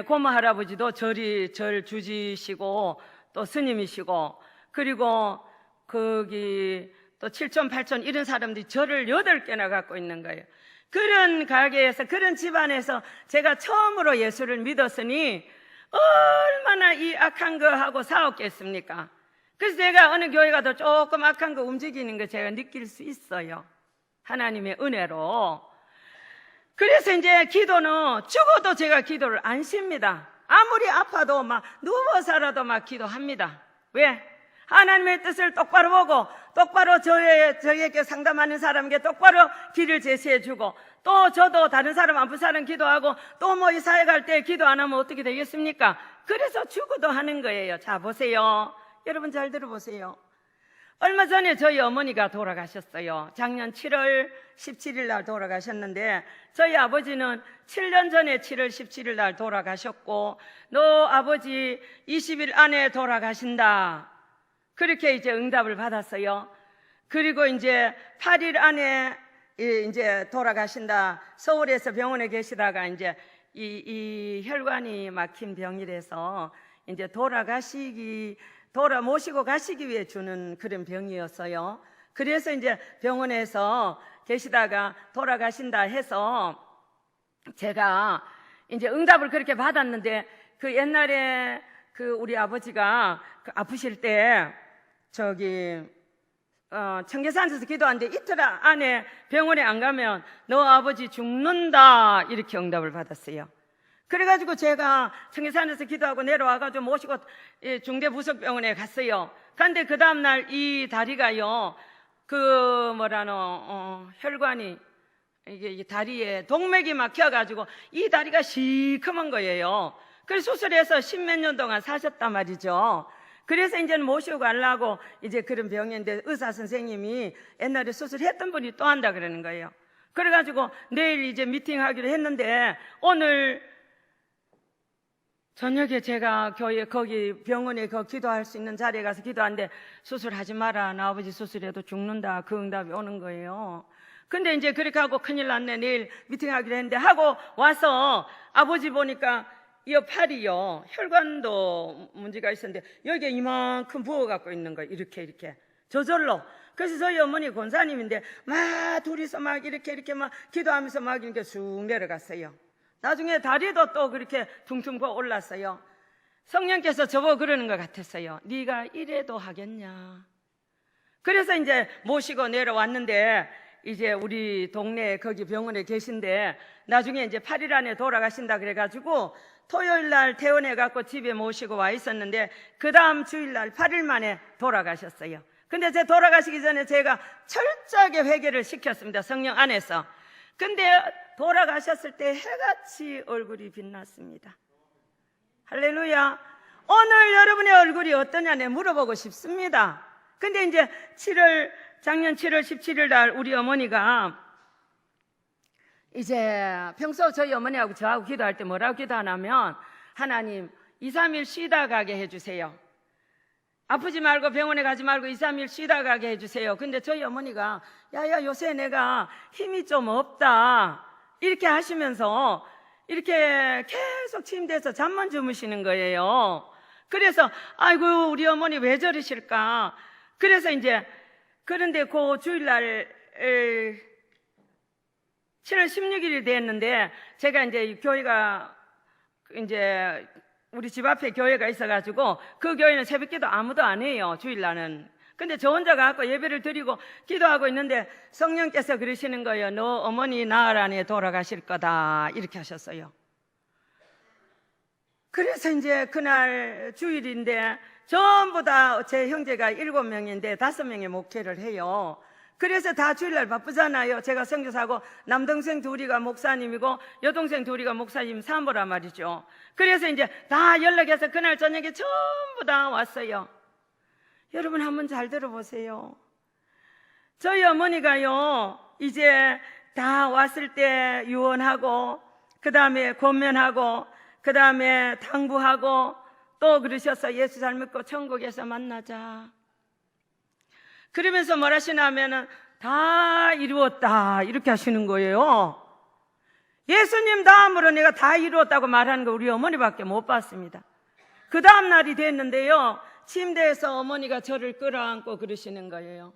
고모 할아버지도 절 주지시고 또 스님이시고, 그리고 거기 또 7촌 8촌 이런 사람들이 절을 8개나 갖고 있는 거예요. 그런 가게에서 그런 집안에서 제가 처음으로 예수를 믿었으니 얼마나 이 악한 거 하고 싸웠겠습니까? 그래서 제가 어느 교회 가도 조금 악한 거 움직이는 거 제가 느낄 수 있어요. 하나님의 은혜로. 그래서 이제 기도는 죽어도 제가 기도를 안 쉽니다. 아무리 아파도 막 누워서라도 막 기도합니다. 왜? 하나님의 뜻을 똑바로 보고 똑바로 저에게 상담하는 사람에게 똑바로 길을 제시해주고, 또 저도 다른 사람 아픈 사람 기도하고 또 뭐 이 사역할 때 기도 안 하면 어떻게 되겠습니까? 그래서 죽어도 하는 거예요. 자 보세요. 여러분 잘 들어보세요. 얼마 전에 저희 어머니가 돌아가셨어요. 작년 7월 17일 날 돌아가셨는데 저희 아버지는 7년 전에 7월 17일 날 돌아가셨고 너 아버지 20일 안에 돌아가신다. 그렇게 이제 응답을 받았어요. 그리고 이제 8일 안에 이제 돌아가신다. 서울에서 병원에 계시다가 이제 이 혈관이 막힌 병이라서 이제 모시고 가시기 위해 주는 그런 병이었어요. 그래서 이제 병원에서 계시다가 돌아가신다 해서 제가 이제 응답을 그렇게 받았는데 그 옛날에 그 우리 아버지가 아프실 때 청계산에서 기도하는데 이틀 안에 병원에 안 가면 너 아버지 죽는다 이렇게 응답을 받았어요. 그래가지고 제가 청계산에서 기도하고 내려와가지고 모시고 중대부속병원에 갔어요. 그런데 그 다음날 이 다리가요 혈관이 이게 다리에 동맥이 막혀가지고 이 다리가 시커먼 거예요. 그래서 수술해서 10몇 년 동안 사셨단 말이죠. 그래서 이제는 모시고 가려고 이제 그런 병인데 의사 선생님이 옛날에 수술했던 분이 또 한다 그러는 거예요. 그래가지고 내일 이제 미팅하기로 했는데 오늘 저녁에 제가 거기 병원에 기도할 수 있는 자리에 가서 기도하는데 수술하지 마라. 나 아버지 수술해도 죽는다. 그 응답이 오는 거예요. 근데 이제 그렇게 하고 큰일 났네. 내일 미팅하기로 했는데 하고 와서 아버지 보니까 이 팔이요 혈관도 문제가 있었는데 여기에 이만큼 부어갖고 있는 거예요. 이렇게 저절로. 그래서 저희 어머니 권사님인데 막 둘이서 막 이렇게 막 기도하면서 막 이렇게 쑥 내려갔어요. 나중에 다리도 또 그렇게 퉁퉁 부어 올랐어요. 성령께서 저보고 그러는 것 같았어요. 네가 이래도 하겠냐. 그래서 이제 모시고 내려왔는데 이제 우리 동네 거기 병원에 계신데 나중에 이제 8일 안에 돌아가신다 그래가지고 토요일 날 퇴원해갖고 집에 모시고 와 있었는데 그 다음 주일 날 8일 만에 돌아가셨어요. 근데 제 돌아가시기 전에 제가 철저하게 회개를 시켰습니다. 성령 안에서. 근데 돌아가셨을 때 해같이 얼굴이 빛났습니다. 할렐루야. 오늘 여러분의 얼굴이 어떠냐 물어보고 싶습니다. 근데 이제 작년 7월 17일 날 우리 어머니가 이제 평소 저희 어머니하고 저하고 기도할 때 뭐라고 기도하냐면 하나님 2, 3일 쉬다 가게 해주세요. 아프지 말고 병원에 가지 말고 2, 3일 쉬다 가게 해주세요. 근데 저희 어머니가 야야 요새 내가 힘이 좀 없다 이렇게 하시면서 이렇게 계속 침대에서 잠만 주무시는 거예요. 그래서 아이고 우리 어머니 왜 저러실까. 그래서 이제 그런데 그 주일날 7월 16일이 됐는데 제가 이제 교회가 이제 우리 집 앞에 교회가 있어가지고 그 교회는 새벽기도 아무도 안 해요. 주일날은. 근데 저 혼자 가서 예배를 드리고 기도하고 있는데 성령께서 그러시는 거예요. 너 어머니 나흘 안에 돌아가실 거다 이렇게 하셨어요. 그래서 이제 그날 주일인데 전부 다 제 형제가 7명인데 5명의 목회를 해요. 그래서 다 주일날 바쁘잖아요. 제가 선교사고 남동생 둘이가 목사님이고 여동생 둘이가 목사님 사모란 말이죠. 그래서 이제 다 연락해서 그날 저녁에 전부 다 왔어요. 여러분 한번 잘 들어보세요. 저희 어머니가요 이제 다 왔을 때 유언하고 그 다음에 권면하고 그 다음에 당부하고 또 그러셔서 예수 잘 믿고 천국에서 만나자. 그러면서 뭘 하시냐면은 다 이루었다 이렇게 하시는 거예요. 예수님 다음으로 내가 다 이루었다고 말하는 거 우리 어머니밖에 못 봤습니다. 그 다음 날이 됐는데요 침대에서 어머니가 저를 끌어안고 그러시는 거예요.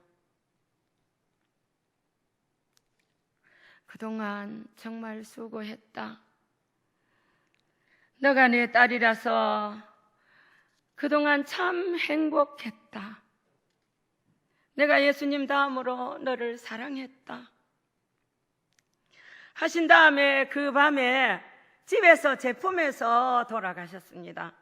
그동안 정말 수고했다. 너가 내 딸이라서 그동안 참 행복했다. 내가 예수님 다음으로 너를 사랑했다 하신 다음에 그 밤에 집에서 제 품에서 돌아가셨습니다.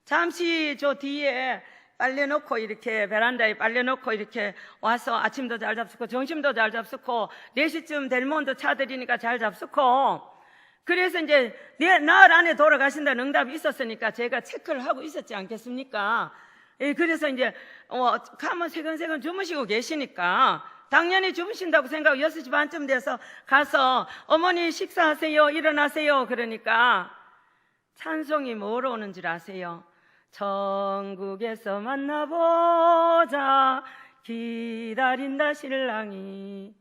잠시 저 뒤에 빨래 놓고 이렇게 베란다에 빨래 놓고 이렇게 와서 아침도 잘 잡수고 점심도 잘 잡수고 4시쯤 델몬트 차 들이니까 잘 잡수고 그래서 이제 나흘 안에 돌아가신다는 응답이 있었으니까 제가 체크를 하고 있었지 않겠습니까? 예, 그래서 이제 가면 세근세근 주무시고 계시니까 당연히 주무신다고 생각하고 6시 반쯤 돼서 가서 어머니 식사하세요, 일어나세요. 그러니까 찬송이 뭐로 오는 줄 아세요? 천국에서 만나보자 기다린다 신랑이.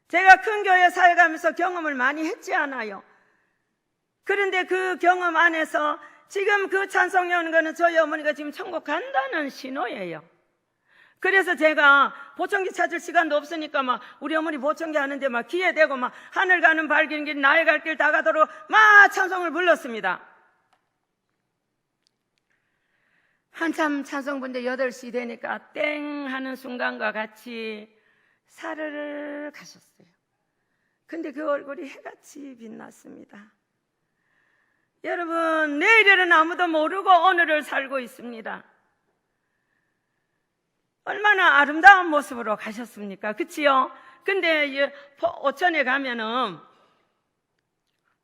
제가 큰 교회 살아가면서 경험을 많이 했지 않아요. 그런데 그 경험 안에서 지금 그 찬송이 오는 거는 저희 어머니가 지금 천국 간다는 신호예요. 그래서 제가 보청기 찾을 시간도 없으니까 막 우리 어머니 보청기 하는데 막 귀에 대고 막 하늘 가는 밝은 길 나의 갈 길 다 가도록 막 찬송을 불렀습니다. 한참 찬송 부르는데 8시 되니까 땡 하는 순간과 같이 사르르 가셨어요. 근데 그 얼굴이 해같이 빛났습니다. 여러분, 내일은 아무도 모르고 오늘을 살고 있습니다. 얼마나 아름다운 모습으로 가셨습니까? 그치요? 근데 오천에 가면은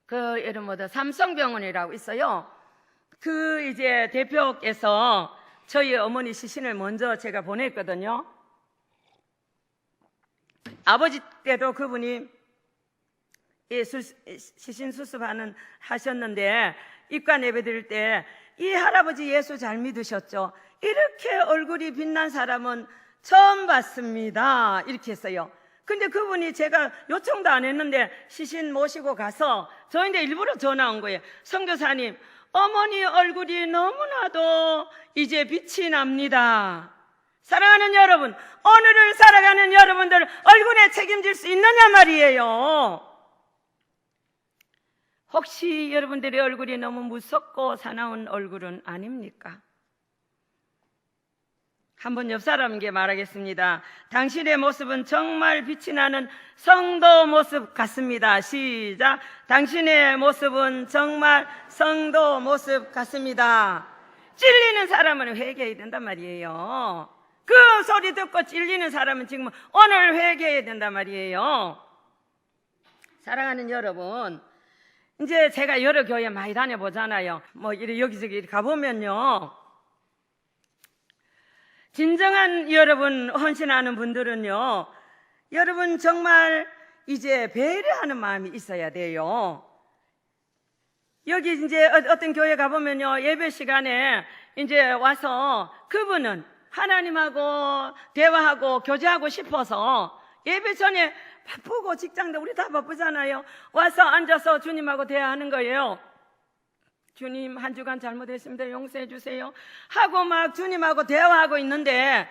그 이름 뭐다 삼성병원이라고 있어요. 그 이제 대표께서 저희 어머니 시신을 먼저 제가 보냈거든요. 아버지 때도 그분이 시신 수습하는 하셨는데 입관 예배 드릴 때 이 할아버지 예수 잘 믿으셨죠? 이렇게 얼굴이 빛난 사람은 처음 봤습니다. 이렇게 했어요. 근데 그분이 제가 요청도 안 했는데 시신 모시고 가서 저한테 일부러 전화 온 거예요. 선교사님, 어머니 얼굴이 너무나도 이제 빛이 납니다. 사랑하는 여러분, 오늘을 살아가는 여러분들 얼굴에 책임질 수 있느냐 말이에요. 혹시 여러분들의 얼굴이 너무 무섭고 사나운 얼굴은 아닙니까? 한번 옆 사람에게 말하겠습니다. 당신의 모습은 정말 빛이 나는 성도 모습 같습니다. 시작. 당신의 모습은 정말 성도 모습 같습니다. 찔리는 사람은 회개해야 된단 말이에요. 그 소리 듣고 찔리는 사람은 지금 오늘 회개해야 된단 말이에요. 사랑하는 여러분, 이제 제가 여러 교회 많이 다녀보잖아요. 뭐 여기저기 가보면요, 진정한 여러분 헌신하는 분들은요, 여러분 정말 이제 배려하는 마음이 있어야 돼요. 여기 이제 어떤 교회 가보면요, 예배 시간에 이제 와서 그분은 하나님하고 대화하고 교제하고 싶어서 예배 전에 바쁘고 직장도 우리 다 바쁘잖아요. 와서 앉아서 주님하고 대화하는 거예요. 주님, 한 주간 잘못했습니다. 용서해 주세요. 하고 막 주님하고 대화하고 있는데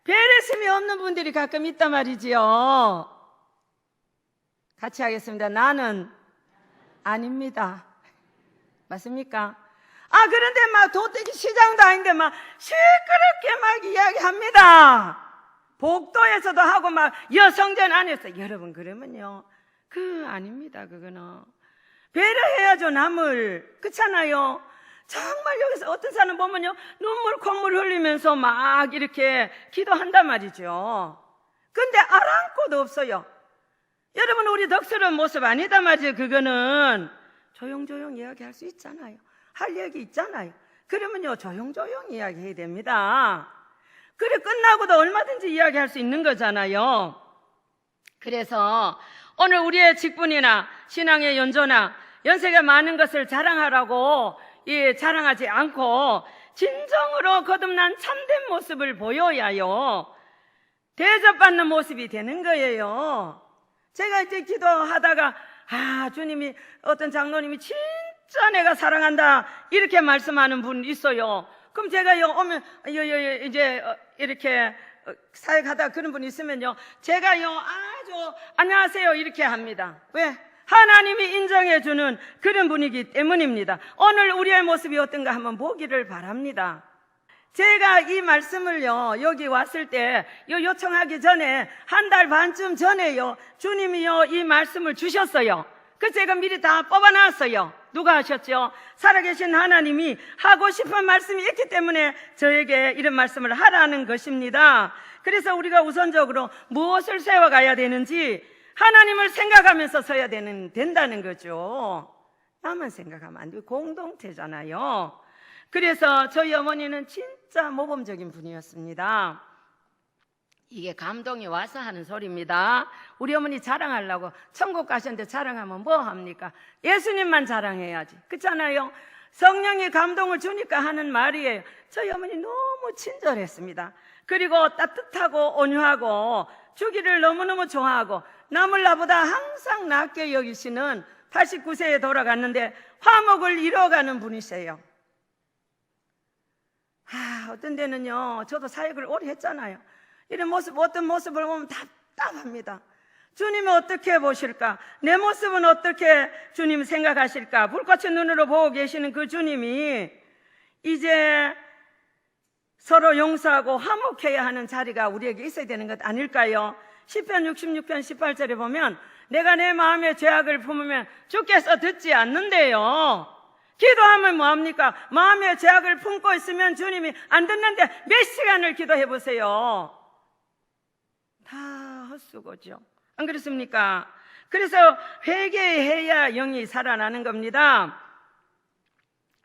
배려심이 없는 분들이 가끔 있단 말이지요. 같이 하겠습니다. 나는 아닙니다. 맞습니까? 그런데 막 도떼기 시장도 아닌데 막 시끄럽게 막 이야기합니다. 복도에서도 하고 막 여성전 안에서. 여러분, 그러면요, 아닙니다. 그거는 배려해야죠, 남을. 그렇잖아요. 정말 여기서 어떤 사람 보면요, 눈물 콧물 흘리면서 막 이렇게 기도한단 말이죠. 근데 아랑곳도 없어요. 여러분, 우리 덕스러운 모습 아니다 말이죠. 그거는 조용조용 이야기할 수 있잖아요. 할 얘기 있잖아요. 그러면요, 조용조용 이야기해야 됩니다. 그래, 끝나고도 얼마든지 이야기할 수 있는 거잖아요. 그래서 오늘 우리의 직분이나 신앙의 연조나 연세가 많은 것을 자랑하라고 자랑하지 않고 진정으로 거듭난 참된 모습을 보여야요, 대접받는 모습이 되는 거예요. 제가 이제 기도하다가 주님이, 어떤 장로님이 진짜 내가 사랑한다 이렇게 말씀하는 분 있어요. 그럼 제가요 오면 이제 이렇게 사역하다 그런 분 있으면요, 제가요 아주 안녕하세요 이렇게 합니다. 왜? 하나님이 인정해주는 그런 분이기 때문입니다. 오늘 우리의 모습이 어떤가 한번 보기를 바랍니다. 제가 이 말씀을요, 여기 왔을 때 요청하기 전에 한 달 반쯤 전에요, 주님이요 이 말씀을 주셨어요. 그 제가 미리 다 뽑아놨어요. 누가 하셨죠? 살아계신 하나님이 하고 싶은 말씀이 있기 때문에 저에게 이런 말씀을 하라는 것입니다. 그래서 우리가 우선적으로 무엇을 세워가야 되는지 하나님을 생각하면서 서야 된다는 거죠. 나만 생각하면 안 돼요. 공동체잖아요. 그래서 저희 어머니는 진짜 모범적인 분이었습니다. 이게 감동이 와서 하는 소리입니다. 우리 어머니 자랑하려고 천국 가셨는데 자랑하면 뭐 합니까? 예수님만 자랑해야지. 그렇잖아요. 성령이 감동을 주니까 하는 말이에요. 저희 어머니 너무 친절했습니다. 그리고 따뜻하고 온유하고 주기를 너무너무 좋아하고 남을 나보다 항상 낫게 여기시는 89세에 돌아갔는데 화목을 이뤄가는 분이세요. 어떤 데는요, 저도 사역을 오래 했잖아요. 이런 모습, 어떤 모습을 보면 답답합니다. 주님은 어떻게 보실까? 내 모습은 어떻게 주님 생각하실까? 불꽃의 눈으로 보고 계시는 그 주님이 이제 서로 용서하고 화목해야 하는 자리가 우리에게 있어야 되는 것 아닐까요? 시편 66편 18절에 보면 내가 내 마음의 죄악을 품으면 주께서 듣지 않는데요. 기도하면 뭐합니까? 마음의 죄악을 품고 있으면 주님이 안 듣는데 몇 시간을 기도해 보세요. 다 헛수고죠. 안 그렇습니까? 그래서 회개해야 영이 살아나는 겁니다.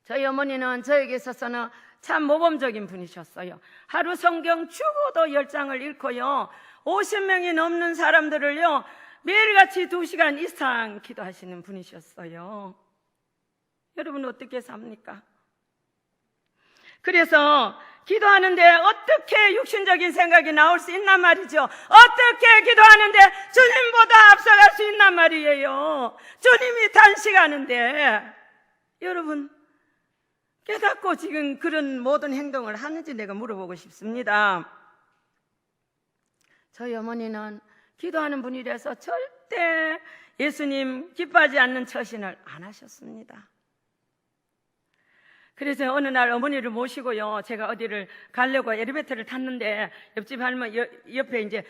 저희 어머니는 저에게 있어서는 참 모범적인 분이셨어요. 하루 성경 죽어도 10장을 읽고요, 50명이 넘는 사람들을요 매일같이 2시간 이상 기도하시는 분이셨어요. 여러분 어떻게 삽니까? 그래서 기도하는데 어떻게 육신적인 생각이 나올 수 있단 말이죠. 어떻게 기도하는데 주님보다 앞서갈 수 있단 말이에요. 주님이 단식하는데 여러분 깨닫고 지금 그런 모든 행동을 하는지 내가 물어보고 싶습니다. 저희 어머니는 기도하는 분이라서 절대 예수님 기뻐하지 않는 처신을 안 하셨습니다. 그래서 어느 날 어머니를 모시고요, 제가 어디를 가려고 엘리베이터를 탔는데 옆집 할머니 옆에 이제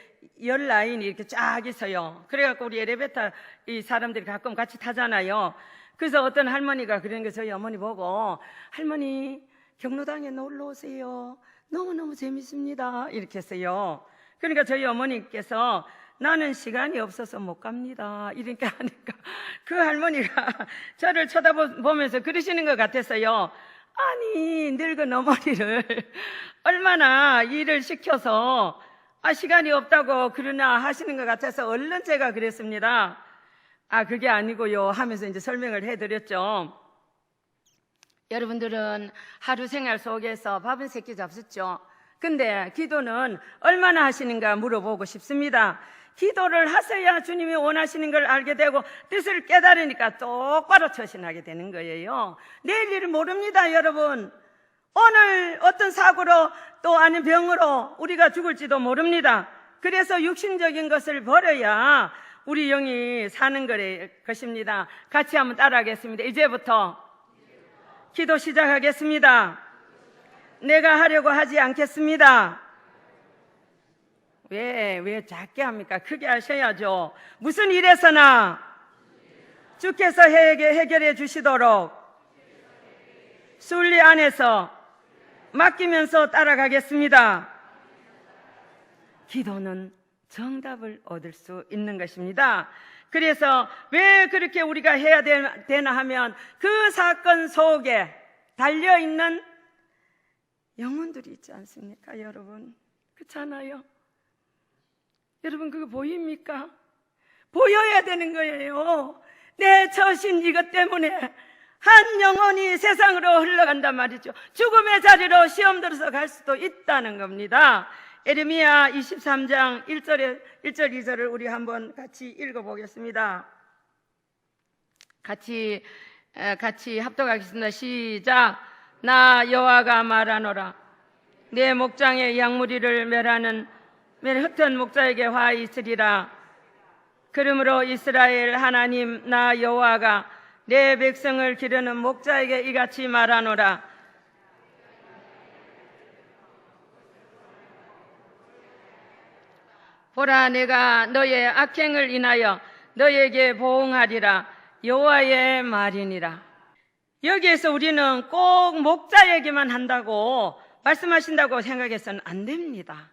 열 라인이 이렇게 쫙 있어요. 그래갖고 우리 엘리베이터 이 사람들이 가끔 같이 타잖아요. 그래서 어떤 할머니가 그런 게 저희 어머니 보고 할머니 경로당에 놀러 오세요. 너무너무 재밌습니다. 이렇게 했어요. 그러니까 저희 어머니께서 나는 시간이 없어서 못 갑니다. 이렇게 하니까 그 할머니가 저를 쳐다보면서 그러시는 것 같았어요. 아니 늙은 어머니를 얼마나 일을 시켜서 시간이 없다고 그러나 하시는 것 같아서 얼른 제가 그랬습니다. 그게 아니고요 하면서 이제 설명을 해드렸죠. 여러분들은 하루 생활 속에서 밥 한 세끼 잡수죠. 근데 기도는 얼마나 하시는가 물어보고 싶습니다. 기도를 하셔야 주님이 원하시는 걸 알게 되고 뜻을 깨달으니까 똑바로 처신하게 되는 거예요. 내일 일을 모릅니다, 여러분. 오늘 어떤 사고로 또 아닌 병으로 우리가 죽을지도 모릅니다. 그래서 육신적인 것을 버려야 우리 영이 사는 것입니다. 같이 한번 따라하겠습니다. 이제부터 기도 시작하겠습니다. 내가 하려고 하지 않겠습니다. 왜 작게 합니까? 크게 하셔야죠. 무슨 일에서나 주께서 해결해 주시도록 순리 안에서 맡기면서 따라가겠습니다. 기도는 정답을 얻을 수 있는 것입니다. 그래서 왜 그렇게 우리가 해야 되나 하면 그 사건 속에 달려있는 영혼들이 있지 않습니까, 여러분? 그렇잖아요. 여러분 그거 보입니까? 보여야 되는 거예요. 내 처신 이것 때문에 한 영혼이 세상으로 흘러간단 말이죠. 죽음의 자리로 시험 들어서 갈 수도 있다는 겁니다. 에레미야 23장 1절 2절을 우리 한번 같이 읽어보겠습니다. 같이 합독하겠습니다. 시작. 나 여호와가 말하노라. 내 목장의 양무리를 멸하는 흩은 목자에게 화 있으리라. 그러므로 이스라엘 하나님 나 여호와가 내 백성을 기르는 목자에게 이같이 말하노라. 보라, 내가 너의 악행을 인하여 너에게 보응하리라. 여호와의 말이니라. 여기에서 우리는 꼭 목자에게만 한다고 말씀하신다고 생각해서는 안 됩니다.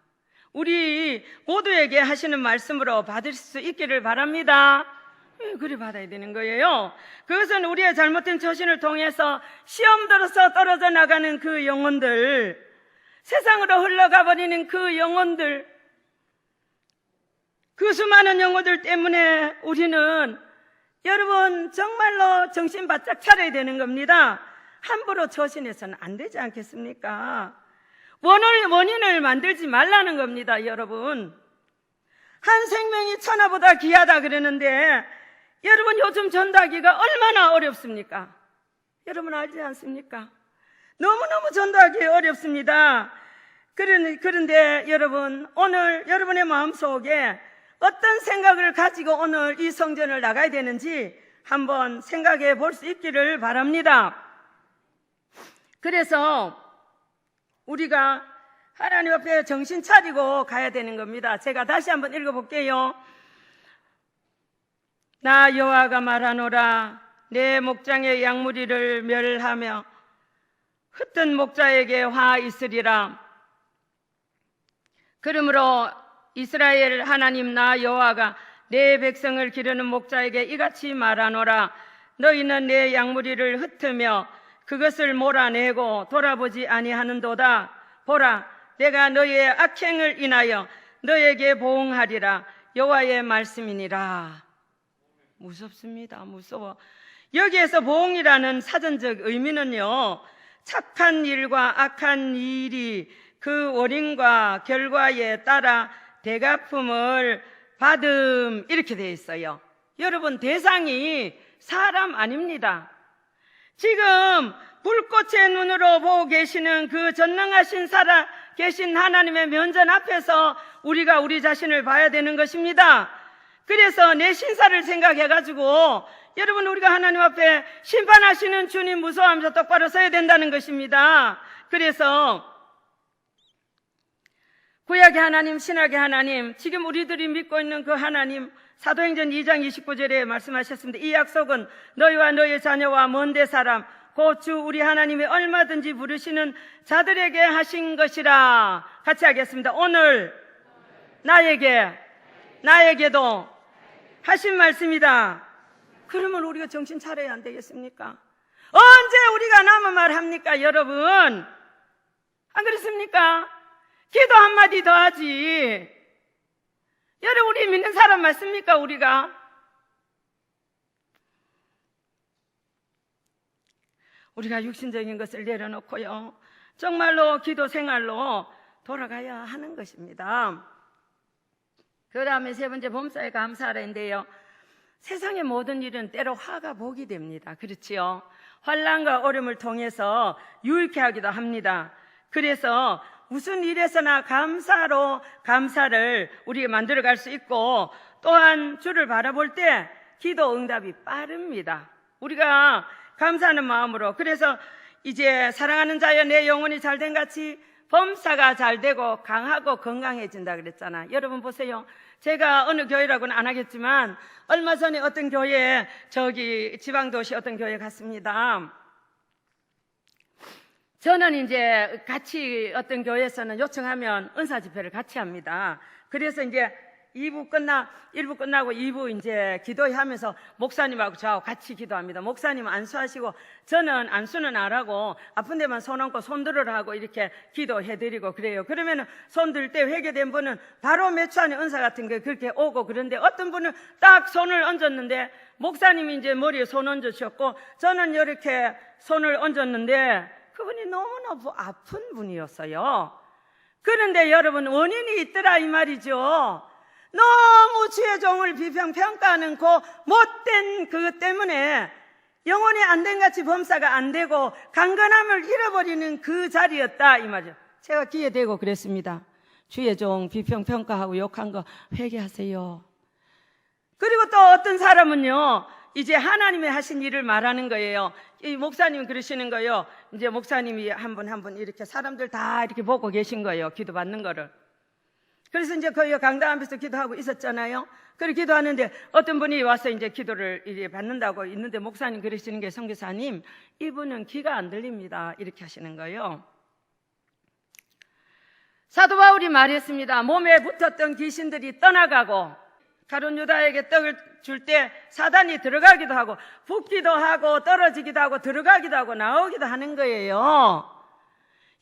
우리 모두에게 하시는 말씀으로 받을 수 있기를 바랍니다. 그리 받아야 되는 거예요. 그것은 우리의 잘못된 처신을 통해서 시험 들어서 떨어져 나가는 그 영혼들, 세상으로 흘러가 버리는 그 영혼들, 그 수많은 영혼들 때문에 우리는 여러분 정말로 정신 바짝 차려야 되는 겁니다. 함부로 처신해서는 안 되지 않겠습니까? 원인을 만들지 말라는 겁니다, 여러분. 한 생명이 천하보다 귀하다 그러는데 여러분 요즘 전도하기가 얼마나 어렵습니까? 여러분 알지 않습니까? 너무너무 전도하기 어렵습니다. 그런데 여러분 오늘 여러분의 마음속에 어떤 생각을 가지고 오늘 이 성전을 나가야 되는지 한번 생각해 볼 수 있기를 바랍니다. 그래서 우리가 하나님 앞에 정신 차리고 가야 되는 겁니다. 제가 다시 한번 읽어볼게요. 나 여호와가 말하노라. 내 목장의 양무리를 멸하며 흩은 목자에게 화 있으리라. 그러므로 이스라엘 하나님 나 여호와가 내 백성을 기르는 목자에게 이같이 말하노라. 너희는 내 양무리를 흩으며 그것을 몰아내고 돌아보지 아니하는도다. 보라, 내가 너희의 악행을 인하여 너에게 보응하리라. 여호와의 말씀이니라. 무섭습니다. 무서워. 여기에서 보응이라는 사전적 의미는요, 착한 일과 악한 일이 그 원인과 결과에 따라 대갚음을 받음, 이렇게 되어 있어요. 여러분, 대상이 사람 아닙니다. 지금 불꽃의 눈으로 보고 계시는 그 전능하신 계신 하나님의 면전 앞에서 우리가 우리 자신을 봐야 되는 것입니다. 그래서 내 신사를 생각해가지고 여러분, 우리가 하나님 앞에 심판하시는 주님 무서워하면서 똑바로 서야 된다는 것입니다. 그래서 구약의 하나님, 신약의 하나님, 지금 우리들이 믿고 있는 그 하나님, 사도행전 2장 29절에 말씀하셨습니다. 이 약속은 너희와 너희 자녀와 먼 데 사람 곧 주 우리 하나님이 얼마든지 부르시는 자들에게 하신 것이라. 같이 하겠습니다. 오늘 나에게도 하신 말씀이다. 그러면 우리가 정신 차려야 안 되겠습니까? 언제 우리가 남은 말 합니까, 여러분? 안 그렇습니까? 기도 한마디 더 하지. 여러분, 우리 믿는 사람 맞습니까, 우리가? 우리가 육신적인 것을 내려놓고요, 정말로 기도 생활로 돌아가야 하는 것입니다. 그 다음에 세 번째, 범사에 감사하라인데요, 세상의 모든 일은 때로 화가 복이 됩니다. 그렇지요? 환난과 어려움을 통해서 유익해 하기도 합니다. 그래서 무슨 일에서나 감사를 우리가 만들어갈 수 있고, 또한 주를 바라볼 때 기도 응답이 빠릅니다. 우리가 감사하는 마음으로. 그래서 이제 사랑하는 자여 내 영혼이 잘된 같이 범사가 잘되고 강하고 건강해진다 그랬잖아. 여러분 보세요. 제가 어느 교회라고는 안 하겠지만 얼마 전에 어떤 교회에, 저기 지방도시 어떤 교회에 갔습니다. 저는 이제 같이 어떤 교회에서는 요청하면 은사 집회를 같이 합니다. 그래서 이제 1부 끝나고 2부 이제 기도하면서 목사님하고 저하고 같이 기도합니다. 목사님은 안수하시고 저는 안수는 안 하고 아픈 데만 손 얹고 손 들으라 하고 이렇게 기도해드리고 그래요. 그러면은 손 들 때 회개된 분은 바로 몇 초 안에 은사 같은 게 그렇게 오고, 그런데 어떤 분은 딱 손을 얹었는데 목사님이 이제 머리에 손 얹으셨고 저는 이렇게 손을 얹었는데 그분이 너무너무 아픈 분이었어요. 그런데 여러분, 원인이 있더라 이 말이죠. 너무 주의 종을 비평평가하는 그 못된 그것 때문에 영혼이 안된 같이 범사가 안 되고 강건함을 잃어버리는 그 자리였다 이 말이죠. 제가 귀에 대고 그랬습니다. 주의 종 비평평가하고 욕한 거 회개하세요. 그리고 또 어떤 사람은요, 이제 하나님이 하신 일을 말하는 거예요. 이 목사님 그러시는 거예요. 이제 목사님이 한 분 이렇게 사람들 다 이렇게 보고 계신 거예요. 기도 받는 거를. 그래서 이제 거기 강당 앞에서 기도하고 있었잖아요. 그렇게 기도하는데 어떤 분이 와서 이제 기도를 이렇게 받는다고 있는데 목사님 그러시는 게, 선교사님, 이분은 귀가 안 들립니다. 이렇게 하시는 거예요. 사도 바울이 말했습니다. 몸에 붙었던 귀신들이 떠나가고 가룟 유다에게 떡을 줄 때 사단이 들어가기도 하고 붓기도 하고 떨어지기도 하고 들어가기도 하고 나오기도 하는 거예요.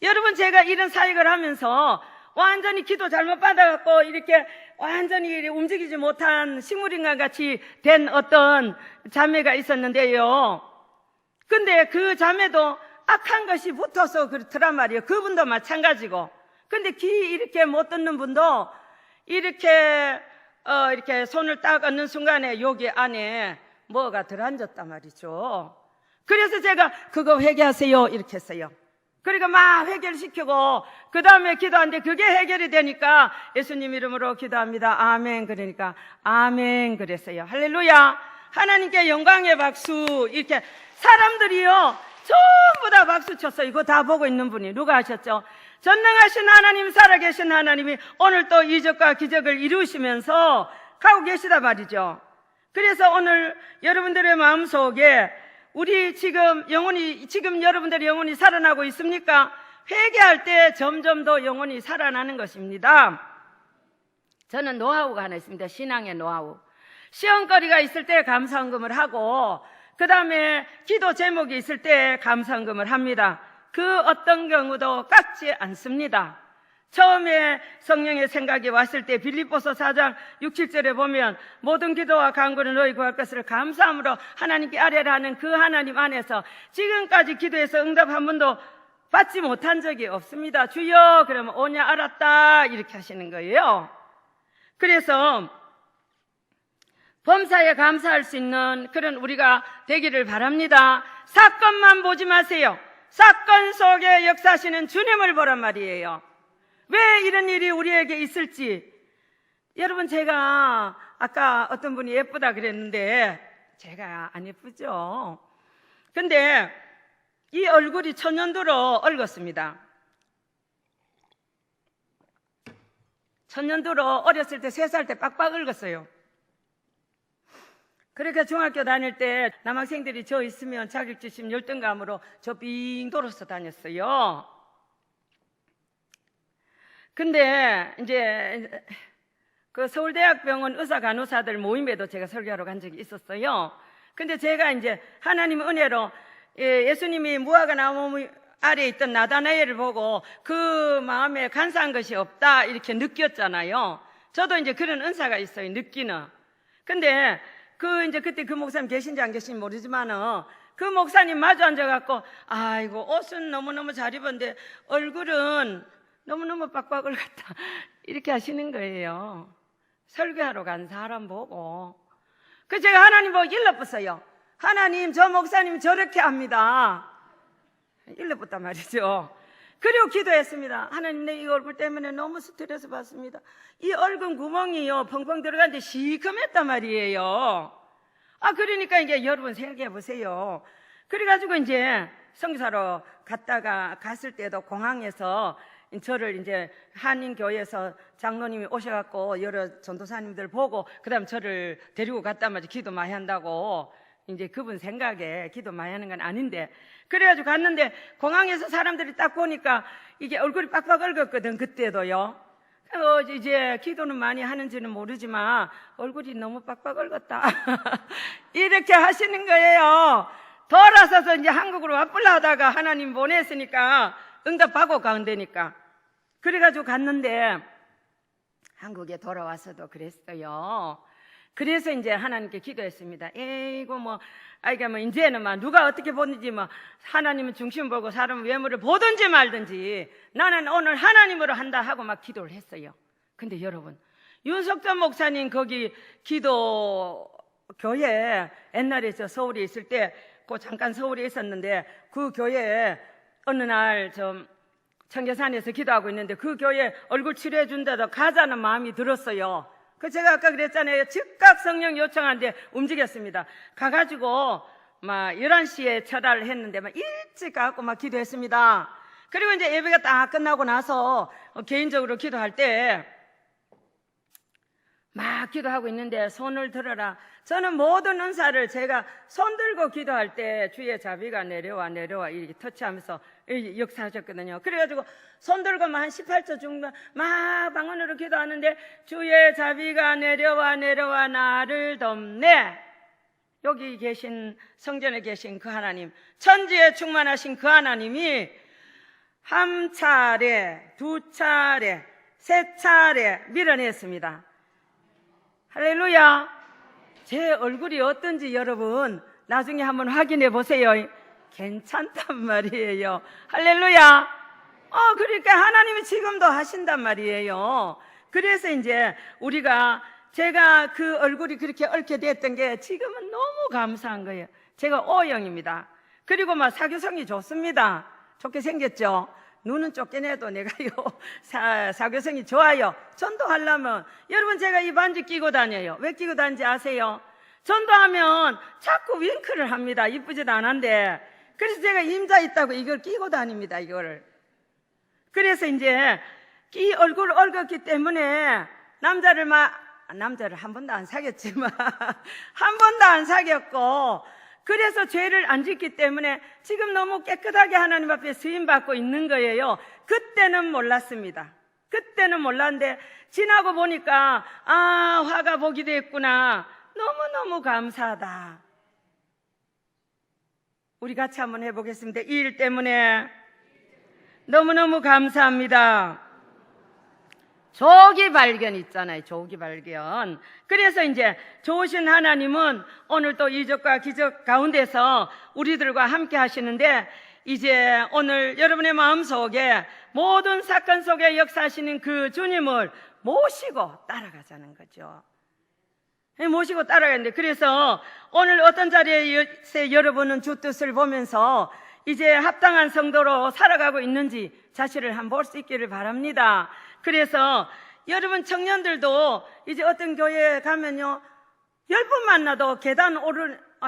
여러분, 제가 이런 사역을 하면서 완전히 기도 잘못 받아갖고 이렇게 완전히 움직이지 못한 식물인간 같이 된 어떤 자매가 있었는데요. 근데 그 자매도 악한 것이 붙어서 그렇더란 말이에요. 그분도 마찬가지고. 근데 귀 이렇게 못 듣는 분도 이렇게 손을 딱 얹는 순간에 여기 안에 뭐가 들어앉았단 말이죠. 그래서 제가 그거 회개하세요 이렇게 했어요. 그러니까 막 해결시키고 그 다음에 기도하는데 그게 해결이 되니까 예수님 이름으로 기도합니다. 아멘. 그러니까 아멘 그랬어요. 할렐루야. 하나님께 영광의 박수. 이렇게 사람들이요 전부 다 박수 쳤어요. 이거 다 보고 있는 분이 누가 하셨죠? 전능하신 하나님, 살아계신 하나님이 오늘 또 이적과 기적을 이루시면서 가고 계시다 말이죠. 그래서 오늘 여러분들의 마음속에 우리 지금 여러분들의 영혼이 살아나고 있습니까? 회개할 때 점점 더 영혼이 살아나는 것입니다. 저는 노하우가 하나 있습니다. 신앙의 노하우. 시험거리가 있을 때 감사헌금을 하고 그 다음에 기도 제목이 있을 때 감사헌금을 합니다. 그 어떤 경우도 깎지 않습니다. 처음에 성령의 생각이 왔을 때 빌립보서 4장 6, 7절에 보면 모든 기도와 간구는 너희 구할 것을 감사함으로 하나님께 아뢰라 하는 그 하나님 안에서 지금까지 기도해서 응답 한 번도 받지 못한 적이 없습니다. 주여 그러면 오냐 알았다 이렇게 하시는 거예요. 그래서 범사에 감사할 수 있는 그런 우리가 되기를 바랍니다. 사건만 보지 마세요. 사건 속에 역사하시는 주님을 보란 말이에요. 왜 이런 일이 우리에게 있을지. 여러분, 제가 아까 어떤 분이 예쁘다 그랬는데 제가 안 예쁘죠. 근데 이 얼굴이 천년도로 얽었습니다. 천년도로 어렸을 때 3살 때 빡빡 얽었어요. 그러니까 중학교 다닐 때 남학생들이 저 있으면 자격지심 열등감으로 저 빙 돌아서 다녔어요. 근데 이제 그 서울대학병원 의사 간호사들 모임에도 제가 설교하러 간 적이 있었어요. 근데 제가 이제 하나님 은혜로 예수님이 무화과 나무 아래에 있던 나다나엘을 보고 그 마음에 간사한 것이 없다 이렇게 느꼈잖아요. 저도 이제 그런 은사가 있어요. 느끼는. 근데 이제 그때 그 목사님 계신지 안 계신지 모르지만은 그 목사님 마주 앉아갖고 아이고 옷은 너무너무 잘 입었는데 얼굴은 너무너무 빡빡을 갖다 이렇게 하시는 거예요. 설교하러 간 사람 보고. 그 제가 하나님 보고 일러붙어요. 하나님 저 목사님 저렇게 합니다. 일러붙단 말이죠. 그리고 기도했습니다. 하나님 내 이 얼굴 때문에 너무 스트레스 받습니다. 이 얼굴 구멍이요 펑펑 들어갔는데 시커맸단 말이에요. 그러니까 이제 여러분 생각해 보세요. 그래가지고 이제 선교사로 갔을 때도 공항에서 저를 이제 한인교회에서 장로님이 오셔갖고 여러 전도사님들 보고 그 다음 저를 데리고 갔단 말이죠. 기도 많이 한다고. 이제 그분 생각에 기도 많이 하는 건 아닌데 그래가지고 갔는데 공항에서 사람들이 딱 보니까 이게 얼굴이 빡빡 얽었거든. 그때도요. 이제 기도는 많이 하는지는 모르지만 얼굴이 너무 빡빡 얽었다 이렇게 하시는 거예요. 돌아서서 이제 한국으로 와뿔라 하다가 하나님 보냈으니까 응답하고 가운데니까 그래가지고 갔는데 한국에 돌아와서도 그랬어요. 그래서 이제 하나님께 기도했습니다. 이제는 누가 어떻게 보는지 하나님은 중심 보고 사람 외모를 보든지 말든지 나는 오늘 하나님으로 한다 하고 막 기도를 했어요. 근데 여러분, 윤석전 목사님 거기 기도 교회 옛날에 저 서울에 있을 때 잠깐 서울에 있었는데 그 교회에 어느 날 청계산에서 기도하고 있는데 그 교회 얼굴 치료해 준다도 가자는 마음이 들었어요. 제가 아까 그랬잖아요. 즉각 성령 요청하는데 움직였습니다. 가가지고 11시에 철화를 했는데 일찍 가고 기도했습니다. 그리고 이제 예배가 딱 끝나고 나서 개인적으로 기도할 때 막 기도하고 있는데 손을 들어라. 저는 모든 은사를 제가 손 들고 기도할 때 주의 자비가 내려와 이렇게 터치하면서 역사하셨거든요. 그래가지고 손 들고 한 18초 정도 막 방언으로 기도하는데 주의 자비가 내려와 나를 돕네. 여기 계신 성전에 계신 그 하나님, 천지에 충만하신 그 하나님이 한 차례, 두 차례, 세 차례 밀어냈습니다. 할렐루야. 제 얼굴이 어떤지 여러분 나중에 한번 확인해 보세요. 괜찮단 말이에요. 할렐루야. 그러니까 하나님이 지금도 하신단 말이에요. 그래서 이제 제가 그 얼굴이 그렇게 얽게 됐던 게 지금은 너무 감사한 거예요. 제가 O형입니다. 그리고 막 사교성이 좋습니다. 좋게 생겼죠. 눈은 쫓겨내도 내가요 사교성이 좋아요. 전도하려면 여러분 제가 이 반지 끼고 다녀요. 왜 끼고 다니는지 아세요? 전도하면 자꾸 윙크를 합니다. 이쁘지도 않은데. 그래서 제가 임자 있다고 이걸 끼고 다닙니다. 이거를. 그래서 이제 이 얼굴을 얽었기 때문에 남자를 한 번도 안 사귀었지만 한 번도 안 사귀었고, 그래서 죄를 안 짓기 때문에 지금 너무 깨끗하게 하나님 앞에 쓰임받고 있는 거예요. 그때는 몰랐습니다. 그때는 몰랐는데 지나고 보니까 화가 복이 됐구나. 너무너무 감사하다. 우리 같이 한번 해보겠습니다. 이 일 때문에 너무너무 감사합니다. 조기 발견 있잖아요. 조기 발견. 그래서 이제 좋으신 하나님은 오늘 또 이적과 기적 가운데서 우리들과 함께 하시는데, 이제 오늘 여러분의 마음속에 모든 사건 속에 역사하시는 그 주님을 모시고 따라가자는 거죠. 모시고 따라가는데, 그래서 오늘 어떤 자리에 여러분은 주 뜻을 보면서 이제 합당한 성도로 살아가고 있는지 자신을 한번 볼 수 있기를 바랍니다. 그래서 여러분 청년들도 이제 어떤 교회에 가면요 10분 만나도 계단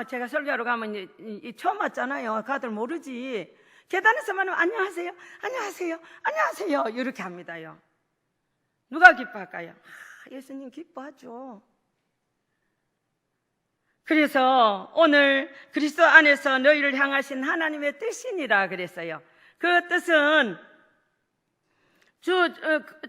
제가 설교하러 가면 처음 왔잖아요. 다들 모르지. 계단에서 만나면 안녕하세요, 안녕하세요, 안녕하세요 이렇게 합니다요. 누가 기뻐할까요? 예수님 기뻐하죠. 그래서 오늘 그리스도 안에서 너희를 향하신 하나님의 뜻이니라 그랬어요. 그 뜻은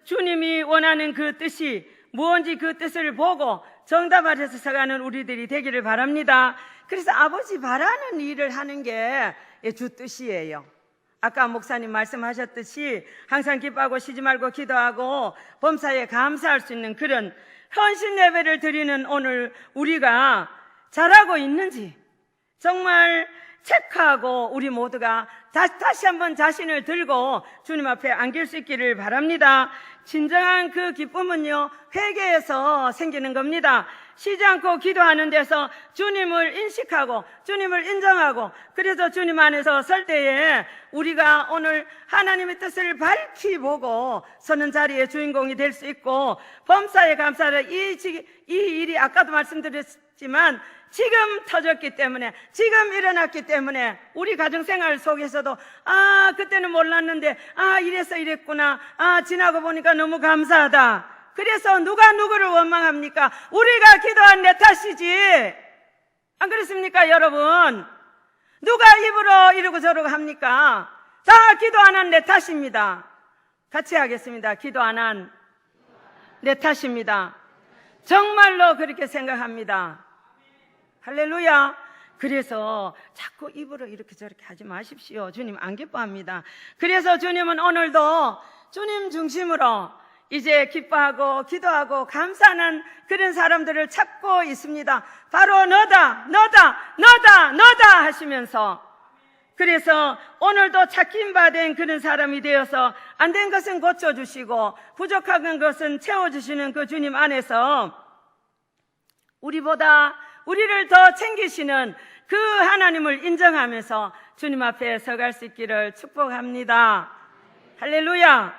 주님이 원하는 그 뜻이 무엇인지 그 뜻을 보고 정답 앞에서 서가는 우리들이 되기를 바랍니다. 그래서 아버지 바라는 일을 하는 게 주 뜻이에요. 아까 목사님 말씀하셨듯이 항상 기뻐하고 쉬지 말고 기도하고 범사에 감사할 수 있는 그런 헌신 예배를 드리는 오늘 우리가 잘하고 있는지 정말 체크하고 우리 모두가 다시 한번 자신을 들고 주님 앞에 안길 수 있기를 바랍니다. 진정한 그 기쁨은요 회개에서 생기는 겁니다. 쉬지 않고 기도하는 데서 주님을 인식하고 주님을 인정하고, 그래서 주님 안에서 설 때에 우리가 오늘 하나님의 뜻을 밝히 보고 서는 자리에 주인공이 될 수 있고, 범사에 감사를 이 일이 아까도 말씀드렸지만 지금 터졌기 때문에, 지금 일어났기 때문에 우리 가정생활 속에서도 그때는 몰랐는데 이래서 이랬구나, 지나고 보니까 너무 감사하다. 그래서 누가 누구를 원망합니까? 우리가 기도한 내 탓이지, 안 그렇습니까 여러분? 누가 입으로 이러고 저러고 합니까? 다 기도 안 한 내 탓입니다. 같이 하겠습니다. 기도 안 한 내 탓입니다. 정말로 그렇게 생각합니다. 할렐루야. 그래서 자꾸 입으로 이렇게 저렇게 하지 마십시오. 주님 안 기뻐합니다. 그래서 주님은 오늘도 주님 중심으로 이제 기뻐하고 기도하고 감사하는 그런 사람들을 찾고 있습니다. 바로 너다 하시면서, 그래서 오늘도 찾긴 받은 그런 사람이 되어서 안 된 것은 고쳐주시고 부족한 것은 채워주시는 그 주님 안에서 우리를 더 챙기시는 그 하나님을 인정하면서 주님 앞에 서갈 수 있기를 축복합니다. 할렐루야.